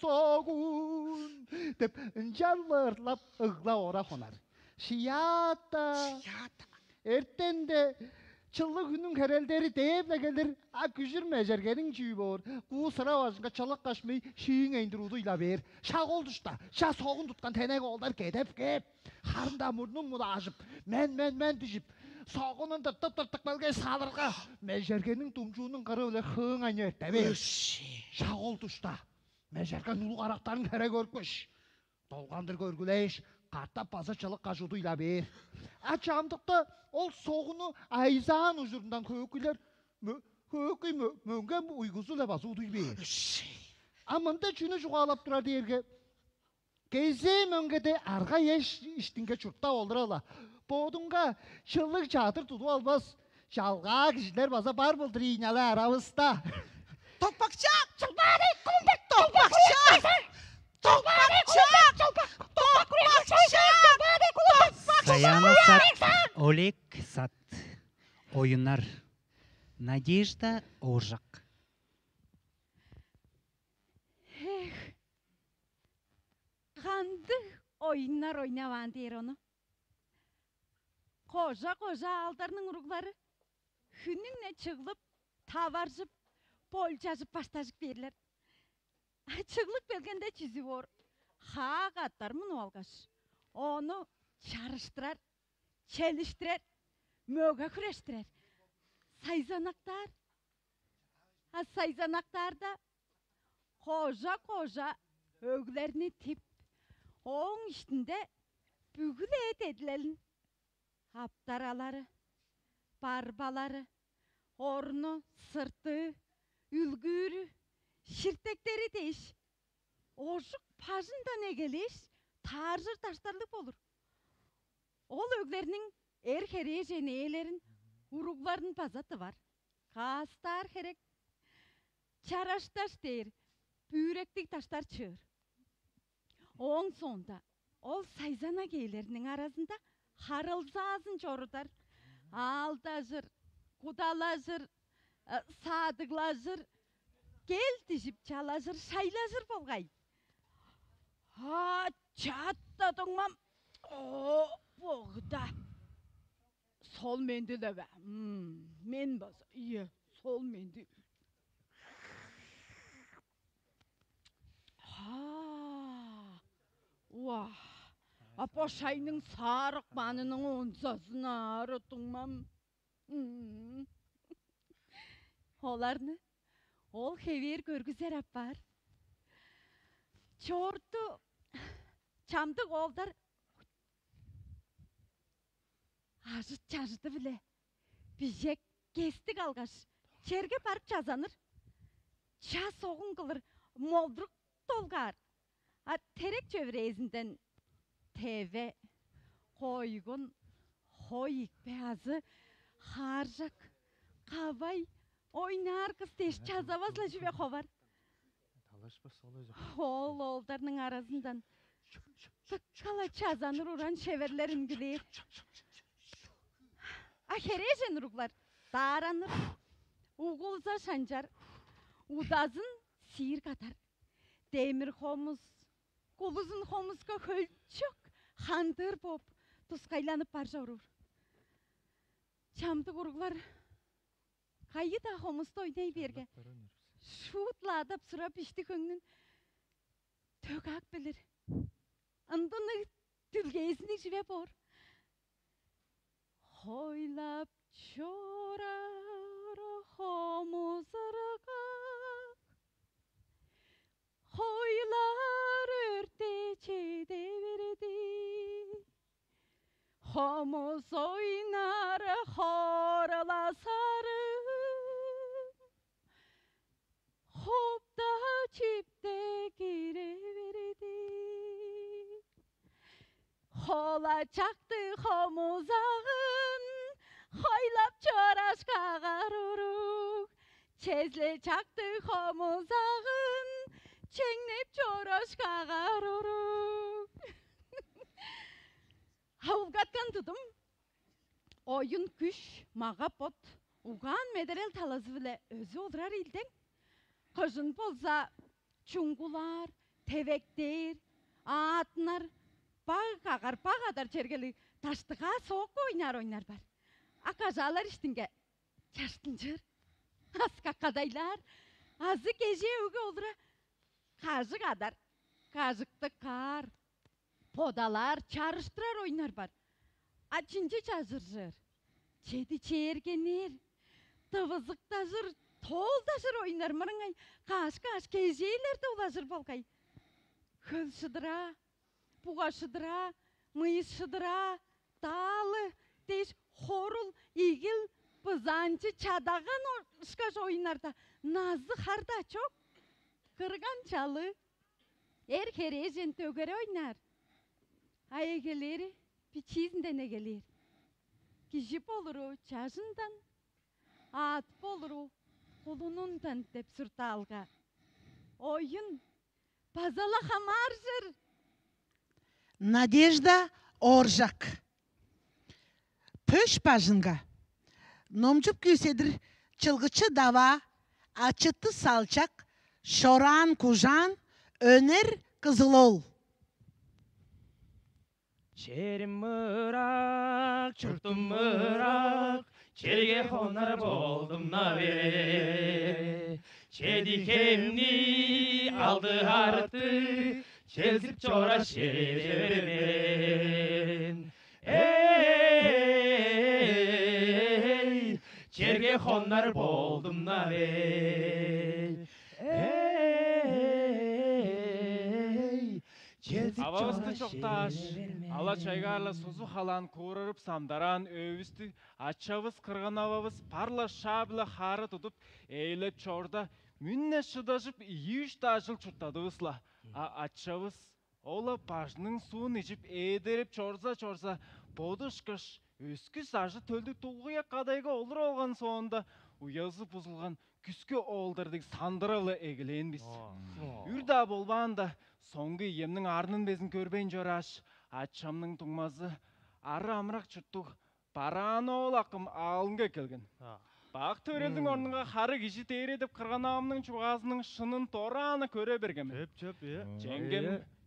Soğun dep jallarlap ıgla ora konar. Şiyata. Erten de çıllık günün herelleri deyip gelir. A küjür mejergenin cüyü bor. Ku sıra vazınga çalak kaçmayı şiyin eğindiruduyla ber. Şak oldu işte. Şak soğun tutkan tenek oldar gedep gep. Harında murnum mu da açıp. Men düşüp. Soğunun tırtık belge salırga. Mejergenin tumcuğunun karı öyle hığın aynı ette ber. Şak oldu işte. Mejergen ulu araktarın kere görkmüş. Dolgandır görgüleş. Kartta pazarçılık kaçuduyla bir. Açamdıkta ol soğunu ayzağın ucundan köküler. Kökü möngen bu uygusuyla bazı uduy bir. Amında çünü juğalap durar diyerge. Gezi möngede arga yeş iştinge çurtta oldurala. Bodunga çıllık çatır tutu almaz. Şalga kişiler baza bar buldur iğneli aravızda. Tokmakçı! Tokmakçı! Саяна сат, Олег сат. Oyunlar. Надежда Оржак. Kandı oyunlar oynavan der onu. Koca aldarının urukları hününle çıgılıp, tavarjıp, polcajıp baştajık verirler. Çıgılık belgende çizi var. Ha katlar mı olgaş. Onu çarıştırar, çeliştirer, möge küreştirer. Sayzanaklar. Ha sayzanaklarda koca öglerini tip onun üstünde bügüle edilerin haptaraları, barbaları, ornu, sırtı, ülgürü, şirtekleri değiş. Oşuk pajında ne geliş, tarzır taşlarlık olur. Ol öglerinin erkereye jeneyelerin urukların pazatı var. Kastar herek, çaraş taş der, büyreklik taşlar çığır. Oğun sonda, ol sayzana geylerinin arasında harılzazın çorutar. Aldazır, kudalazır, sadıglazır, gel dişip çalazır, şaylazır bolgay. Ha çatladыңмам. O boğda. Sol mendile be. Men basa. İyi. Sol mendil. Ha. Vah. Apa şayının sarık manının onsasına arıtыңмам. Olarını ol hever görgüzer apar. Çortu çamdık oldar Çajıdı bile. Bijek kestik algaş. Çerge barıp çazanır. Ça soğun kılır. Molduruk dolgar. Terek çövrezinden TV, koygun, hoyik beyazı, harcak, kavay, oynar kız teş çazavazla jüve kovar. Ol oldarının arasından tıkkala çazanır uğran çeverlerin güleyir. Aherejen uruklar daranır, uğulza şancar, udazın sihir katar. Demir homuz, kuluzun homuzga hölçök, handır bop, tuskaylanıp barca urur. Çamdık uruklar kayı da homuzda oynay berge. Şutla adap sıra pişti köngün tök bilir. Andını tülgeyizini jive bor. Hoylap çorar homuzarga, hoylar örteçe devirdi. Homuz oynar horla sarı, hopta çipte gireverdi. Hola çaktı homuzağın, hoylap çoraş kağar uruk. Çezle çaktı homuzağın, çengnep çoraş kağar uruk. Havulgatkan tutum, oyun küş, mağa pot, Ugan mederel talazı bile özü odurar ilden. Kışın bolsa çungular, tevekler, atlar, bağ kadar çergeli taştığa soğuk oynar bar. Akazalar iştinge çaştıncır, aska kadaylar, azı gece öge olura, kazı kadar, kazıkta kar, podalar çağrıştırar oynar bar. Açınca çazırır, çedi çergenir, tıvızık taşır, tol taşır oynar mırıngay, kaş kezeyler de ulaşır balkay. Kıl şıdıra, buğa şıdıra, mıyız şıdıra, dağlı, deş, horul, igil, bızancı, çadağan ışkaş oynarda. Nazlı harda çok, kırgan çalı, herkerezen tögere oynar. Aygeleri, piçizinden egeler. Kişip olur çaşından, at olur kolunundan dep sırtalga. Oyun, bazala hamarzır. Надежда Оржак. Пөш бажынға. Номжып күйседір чылгычы дава, açıttı salçak, şoran kuşan, öner kızılol. Çerim mırak, çırptım mırak, çerge konar boldum nave. Çedikemni aldı arttı, çelzip çora şeremen. Ey, çerge konar boldum nave. Авабысты çoqtaş, ala çaygarla suzu halan kuğrarıp samdaran övüstü, açabız kırgan avabız parla şabla harı tutup, eylep çorda, münne şıdaşıp 2-3 daşıl çurttadı ısla. Açabız, ola pajının suun içip eğderip çorza, boduşkış, üskü saçı töldü tuğuya kadayga olur olgan sonunda, uyazı buzulgan, küskü oğuldardık sandıralı egileyin biz. Үрда болбағанда, соңғы емнің арының безін көрбейін жораш, атшамның тұңмазы, ары амырақ чүрттуқ, бараны ол ақым алынға келген. Бақ төрелдің орныңға қары кеші тейредіп қырған амның чуғазының шынын тораны көре бергемен.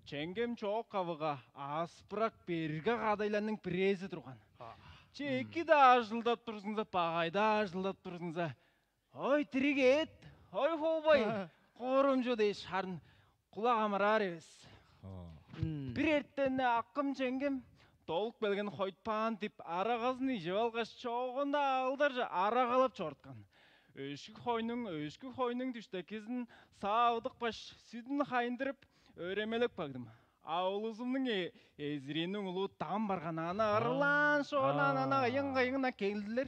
Ченгем чоқ қавыға, аспырақ берге қадайланның бірезі тұрған. Чекі да ажылдап тұрсыңыза, бағайда ажылдап тұрсыңыза. Ой, тірігет, ой, холбай. Qoruncu dey şarın kulağım arar eves. Bir ertene akım çengem толық белген хойтпан деп ара қазын ежеп алғаш çoğunda алдаржа ара қалап çortkan. Өшкі хойның түштекезін саудық баш сүдін хайындырып öğremelek bagdım. Ауылызымның ezirенің ұлы там барған ана арлан шоғынан ана ыңғайыңына келділер.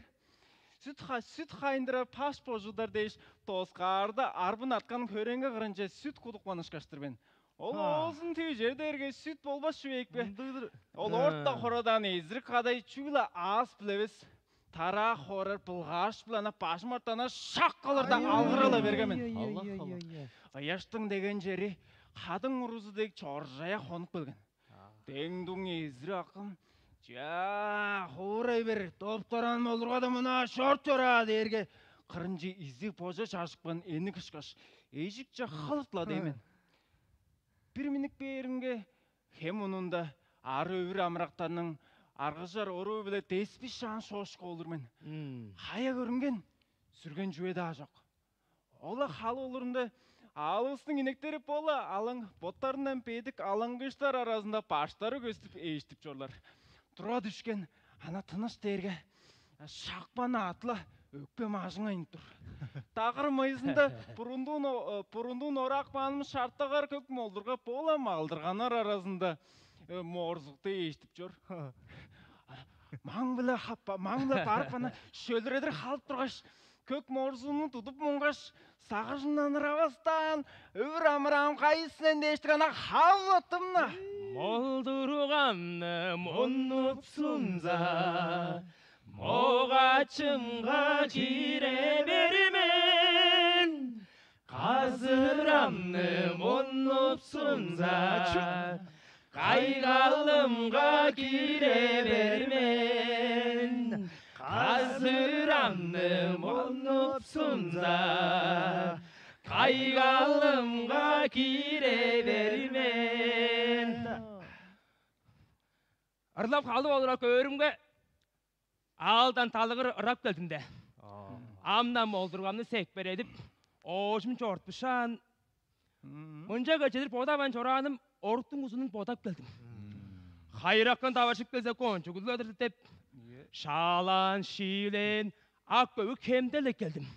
Süt хайындыра паш божудар дейш тосқарды арбын атқан көренге қырынша süt құдықманыш каштыр бен. Ол олсын түй жердерге süt болбас шүвек бе. Ол орта қорадан езір қадай чүгілі ас білевес. Тара қорыр пылғаш білана пашмартана шақ қалырда алғырала бергемен. Аяштың деген жері қадың ұрызы дек чоржая қонып білген. Деңдің езір ақым. Жа, хорай бер, топтаран олырға да мұна шорт жора дерге. Қырынжы ізі божа шашықпан ені кішкаш. Ежік жа қалытла деймен. Bir minik берінге, хем онында ары өвір амырақтарының арғыжар ору біле теспі шан шошқы олырмен. Қая көрінген, сүрген жуеді ажақ. Ола қалы олырында алысының инектері бола, алың боттарынан пейдік алаңғыштар арасында паштары көстіп ештіп жорлар. Тұра düşкен, ана тыныш дерге, шақпаны атла, өкпе мажыңа ин тұр. Тағыр майызында бұрындың орақ баным шарттағар көк молдырға бола малдырғанар арасында морзықты ештіп жор. Маңбілі барып ана шөлдіредір қалып тұрғаш, көк морзуны тұтып мұңғаш, сағыжынан равастан, өвір амырам қайысынан дештік ана қавлаттымна. Молдырғанны мұнып сұнза, моғачымға кире бермен. Қазырамны мұнып сұнза, қайғалымға кире бермен. Қазырамны Aygalımga kire vermen. Arlap kalı olarak örümge aldan talıgır ırap geldim de. Amdan moldurgamını sekber edip oşum çortmuşan. Munca geçedir podaban çoranım orktun uzunun podap geldim. Hayrakkan tavaşıp gelse konçu kuzuladır dep. Şalan, şilen, ak gövük hemdelek geldim.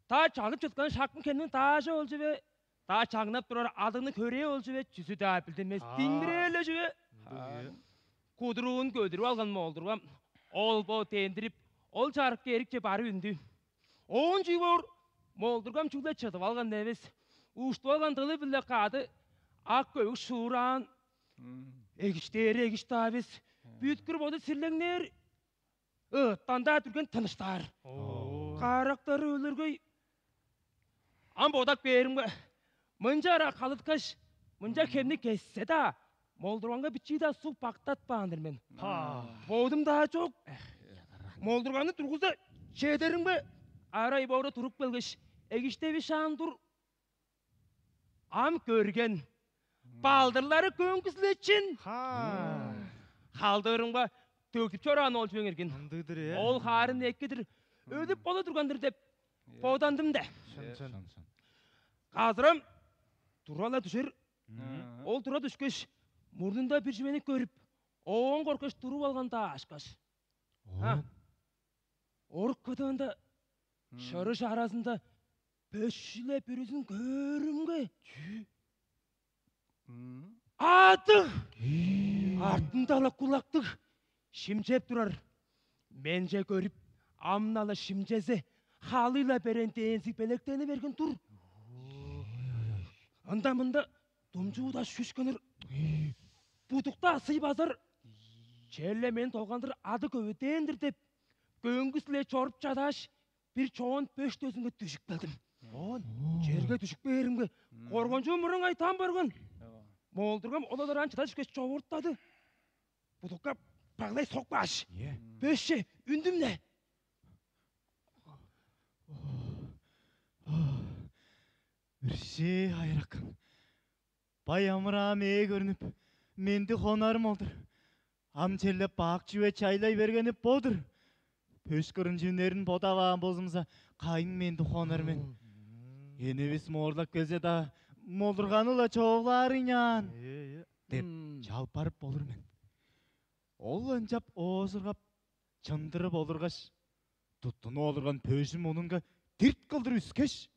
Ta çalıp çıtkan şakmın kendinin taşı olcu ve ta çağınap durar adını köreye olcu ve çüsü daha bildirmez dingireyle ve kudruğun gödürüp algan mı oldurgam. Ol bo tendirip, ol çarık gerikçe bari ündü. Oğun civor, moldurgam çuğda çıtıp algan neves. Uçtu algan dılı bile kadı, ak gövük şuran. Egişteri abis, büyütkür bodu sirlenler. Ittan da türgen tanıştar. Karakları ölürgey. Am bodak berimge. Mıncara kalıtkaş, mınca kemni kesse da. Moldurganga biçi da su paktat bağındır men. Bodum daha çok. Moldurganı turguzda çederim be. Aray boğra turup belgeş. Egişte bir şan dur. Am görgen. Baldırları könküsü için. Kaldırın ba. Töküp çoran ol çöngерgen. Ol harın ekkedir. Ödüp bola durgandır dep. Bodandım da. Kazırım. Turala düşer. Ol tura düşkeş. Murnunda bir jimeni görüp. Oğun korkaş turup algan da aşkaş. Ork kıtığında. Şarı şarasında. Peşile pürüzün görümge. Atık. Артында kulaktık. Şimcep durar. Mence görüp amnalı şimceze halıyla berente enzik beleklerini vergin dur. Anda mında domcuğu da şüşkünür. Budukta asıy bazar. Çelle men tolgandır adı követendir dep. Göngüsle çorup çadaş bir çoğun pöş tözünge düşük beldim. Жерге düşük berimge. Korgoncu mırın ay tam bargın. Moldurgam oladan çıtaş geç çoğurtladı. Budukka bağlay sokbaş. Pöşçe ündümle. Үрше hayrakın. Bayamıram görünüp, mendi honarım oldur. Amçellep bak jüve çaylay bergeni bodur. Pöşkürün jünlerin bodava bozumsa, kayın mendi honarmen. Enebis moğırlak gelse da, moldurganıla çoğların yan. Dep, çalparıp bolur men. Ol öncap ozurgap, çındırıp olurgaş. Tuttunu olurgan pöşüm onunga dirt kıldır üskeş.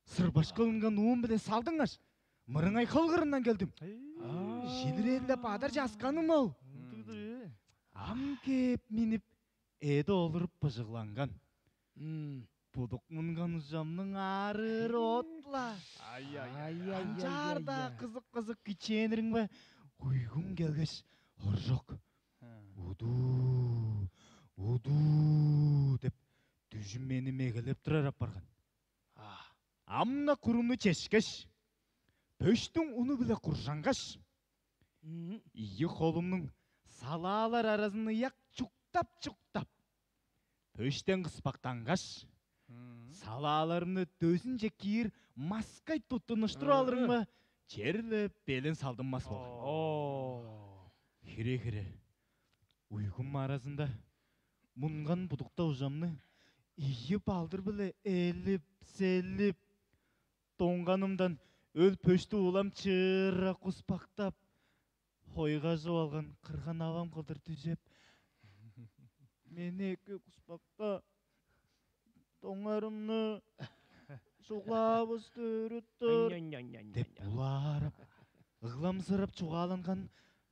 Sırbaş kılıngan uğun bile saldıngaş. Mırыңай kılgırından geldim. Жилірелі бадар жасқаным ол. Ам кеп миніп, эді олырып пыжықланған. Будық мұнған ұжамның арыр отла. Анжарда қызық-қызық киченірің бі. Уйгун келгеш, ор жоқ. Уду деп түжім мені мегелеп тұрар апарған. Амна күрімі чешкеш. Пөштің ұны біле құржанғаш. Иі қолымның салалар арасыны яқ чуктап. Пөштен қыспақтанғаш. Салаларымны төсінше киір маскай тұттыныштыр алырың ба? Черлі белін салдым мас болған. Хире. Уйгым арасында мұнған бұдықта ұжамны иі балдыр біле әліп-селіп. Тоңғанымдан өл пөшті олам чыра құспақтап, хойға жоалған қырған ағам қылдыр түзеп. Мен екі құспақта тоңарымны шуғлап үстіріттір. Деп бұларып, ұғламсырып чуғаланған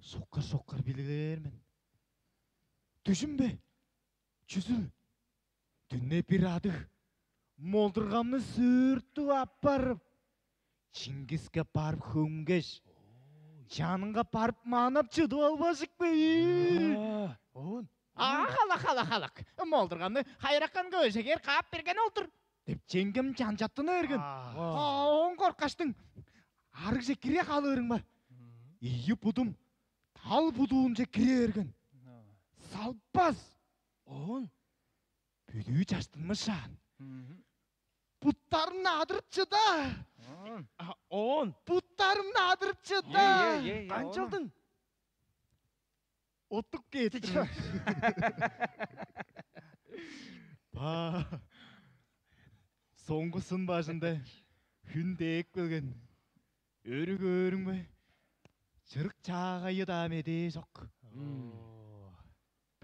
шоққар білгілермен. Түшім бе, чүзіл, түнне бір адық, молдырғамны сүртті апарып. Чингиске барып хөңгеш. Жаныңға барып манап чыды албашық бей. Халақ. Молдырғамны хайраққан көшегер қап берген олдыр. Деп ченгім жан-жаттыны ерген. Оң қорқаштың. Арық же кіре қалырың ба? Иі бұдым. Тал бұдуын же кіре ерген. Салпас. Оң. Бүді жаштың мұшан. Бұттарын адырып чыда. 10. Buttlarımda adırıp çıktı. Qancha aldың? Otup kettim. Соңғысын башында хүндек келген. Өрі көрің бе? Жырық чағайы да әмеде жоқ.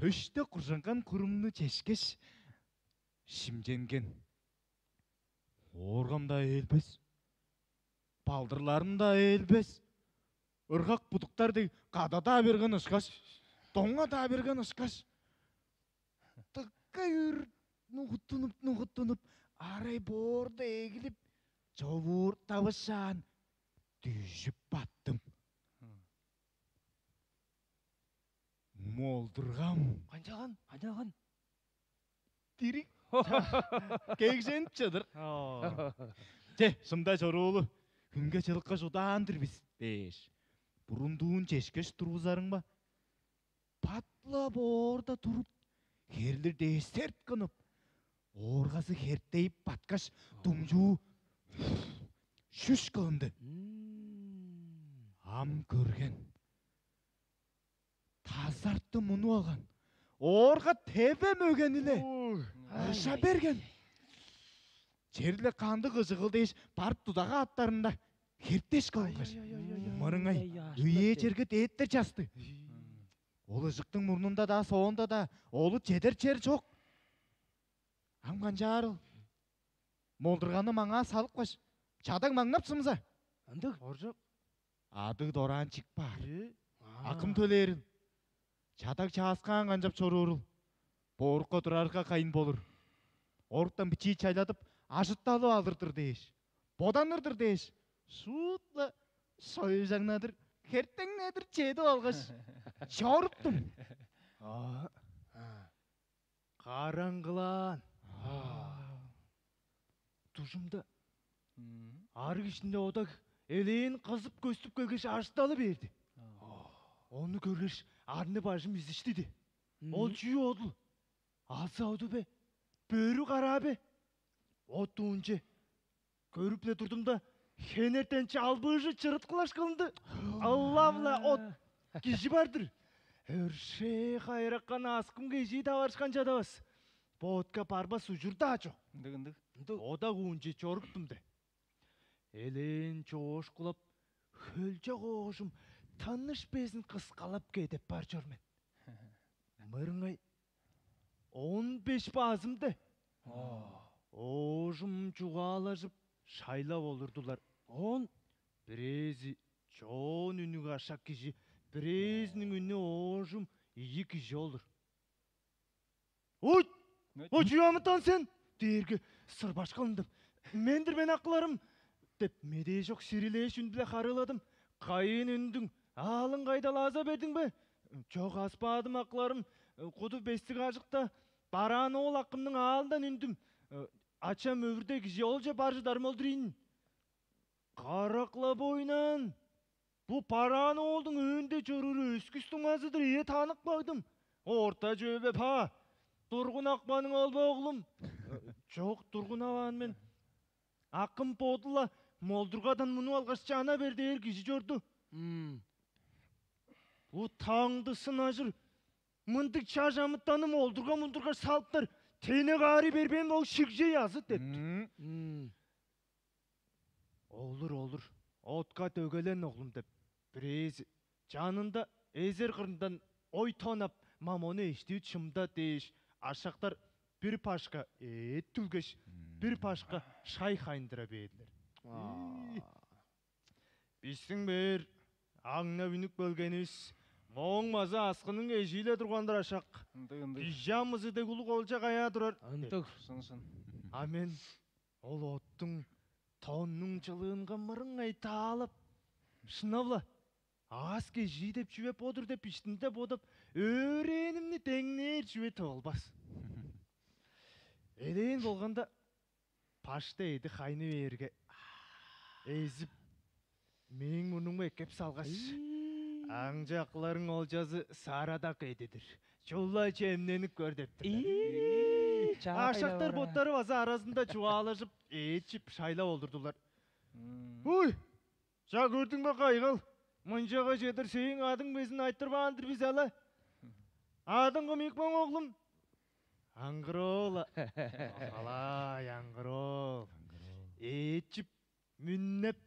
Пөшті құржанған құрымны чешкеш. Шимженген. Орғамда елбес. Балдырларымда елбес. Ырғақ бұдықтарды қадада берген ұшқаш. Тоңа да берген ұшқаш. Тыққа үр, нұғыттынып, арай борда егіліп, жауыр табышан, түйшіп баттым. Молдырғам. Қанчаған? Дирик. Кекжен чыдыр. Шымда жорулы. Күнге чылыққа жодандыр біз. Бұрындуын чешкеш тұрғызарың ба? Патлап орда тұрып, херлер дестерт қынып, орғасы херттейіп батқаш думжу шүш қылынды. Ам көрген. Тазартты мұны алған. Орға тебе мөген иле. Аша берген. Жерлі қанды қыжығылдейш барып тудаға аттарында херттеш қылынғаш. Мырыңай, үйе жерге дейттер жасты. Олы жықтың мұрнында да, соғында да, олы жедер жер жоқ. Амған жарыл. Молдырғаны маңа салып қаш. Чадаң маңнап сымза. Андық? Оржақ. Адық доранчик бар. Ақым төлерін. Чадақ часқан қанжап чорурыл. Борыққа тұрарға қайын болыр. Орықтан бичи чайладып, ажытталы алдырдыр дейш. Боданырдыр дейш. Шуытла, сойы жаңнадыр. Херттен недір чеді алғаш. Чорыптым. Қараңғылан. Тұжымда. Арық ішінде одаг елейін қызып көстіп көлгеш ажытталы берді. Оны көргеш арны бажым ізіштеді. Ол жүйі одыл. Алса оды бе, бөрі қара бе. Отуынче. Көріпле тұрдымда хенертенче албыжы чырыт қылаш қылынды. Аллавла от кеші бардыр. Өрше қайраққан асқым кеші таварышқан жадавас. Ботка парба сужурда ачо. Ода уынче чорыптымды. Элен чош қылып, хөлче қоғышым таныш безін қысқалап кетіп бар жүрмен. Мырыңай 15 базымды. Ожым чуғалажып шайлап олырдылар. 10 бірезі чон үнігі ашақ кеші, бірезінің үні ожым 2 кеші олыр. Ой, жуамытан сен! Дерге сыр башқалындым. Мендір мен ақыларым. Деп меде жоқ сирелеш үнділе қарыладым. Қайын үндің, алын қайдал аза бердің бе? Жоқ аспадым ақыларым. Құды бестік ажықта бараны ол ақымның алындан үндім. Ачам өвірдегі жолжа баржыдарым олдырейін. Қарақла бойынан. Бұл параны олдың önde жорыры өскістің азыдыр ие танық бағдым. Орта жөбе па. Тұрғын ақпаның олба оғылым. Жоқ тұрғын аван мен. Ақым подыла молдырғадан мұны алғаш жана берді ергізі жорды. Бұл таңды сынажыр. Мындық чажамыттаны молдырға салыптар. Тені ғари бербен ол шықже язы депті. Олыр. Отқа төгелен оғлым деп. Бірез жанында әзер қырындан ой тонап мамоны ештеу шымда дейш. Ашақтар бір пашқа ет түлгеш, бір пашқа шай қайындыра бейділер. Бістің бір аңна үнік бөлгеніз, моң маза асқының ежейле тұрғандар ашақ. Пижамызы де күлі қолжа қая тұрар. Амен, ол оттың тонның жылығынға мырың айта алып. Шынавла, аске жидеп жүвеп одыр деп іштінде бодып, өренімні теңнер жүвет олбас. Элейін болғанда пашта еді қайны берге. Ezip мен мұныңы екеп салғаш. Аңжақларың ол жазы сарадақ едедір. Жолла жемненік көрдептір. Ашақтар боттары база арасында чуалажып, етшіп шайла олдырдылар. Уй, жа көрдің бе қайғал? Мұнжаға жетір сейін адың безін айттырбағандыр біз әлі. Адың қымек бің оғлым? Аңғырол. Алай, аңғырол. Етчіп, мүннеп,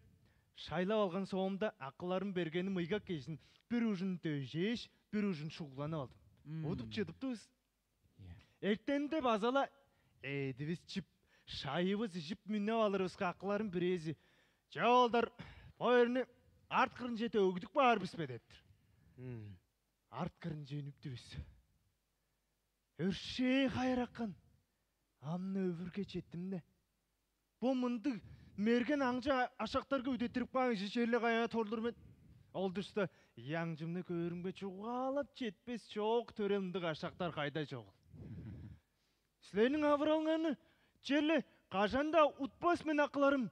шайлап алған соғымда ақыларын бергені мыйға кешін бір ұжын төжеш, бір ұжын шуғланы алдым. Отып жетіпті өз. Әрттенде базала, әдівіз чіп, шайыбыз жіп мүннеп алырызға ақыларын бірезі. Жауалдар, бойырны арт қырын жете өгдік бар біспе деттір. Арт қырын жөніпті біз. Өршей қайраққан, амны өвірге жеттім де. Бұл мұнды мерген аңжа ашақтарға өдеттіріп қаңы жешерлі қайға тордырмен. Ол дұрста, яңжымны көрінбе чуғалап жетпес жоқ төремдік ашақтар қайда жоғыл. Сілерінің авыралғаны, жерлі қажанда ұтпас мен ақыларым.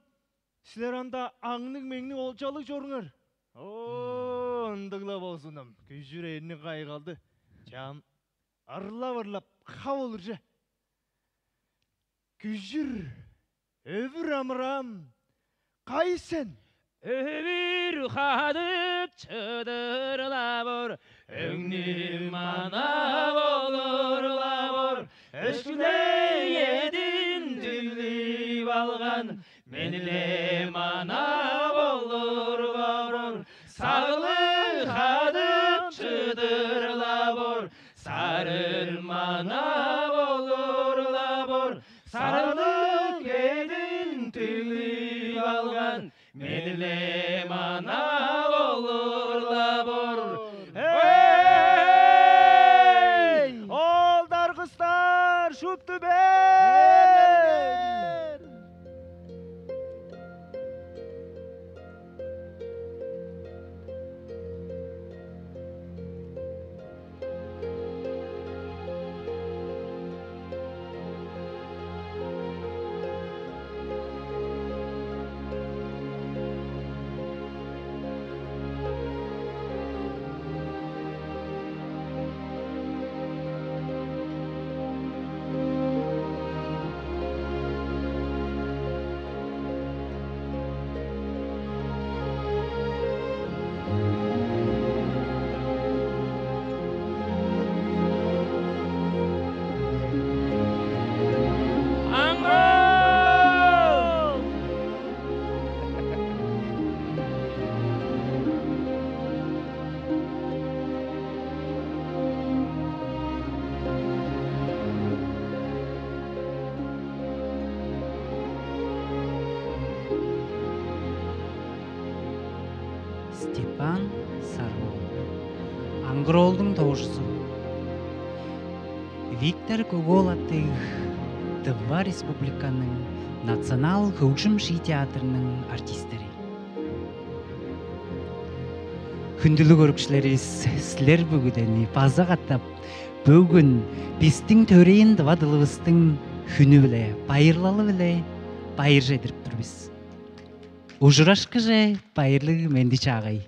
Сілер анда аңның меңнің олжалы жорыңар. О, ындығла болсынам, күжір әйіні қайғалды. Жам, арлап қау олыр жа. Күжір, өвір амырам, қайсен? Өвір қадық чыдырла бұр, өңнім мана болырла бұр. Өшкілей едін түліп алған, меніле мана болырла бұр. Сағылы қадық чыдырла бұр, сарын мана болырла бұр. Сарылық едін түліп алған, меніле мана болырла бұр. Эй! Олдар қыстар, шүпті бер! Степан Сарвол. Аңғыролдың тоғышысы. Виктор Гогол атты Тыва Республиканың Национал Хөгжім Ши театрының артистері. Күнділі көрікшілеріз сілер бүгідені база қаттап, бүгін біздің төрейін дывадылығыстың хүні біле, байырлалы біле, байыр жедіріп тұрбыз. Ужырашқы же байырлығы менді чағай.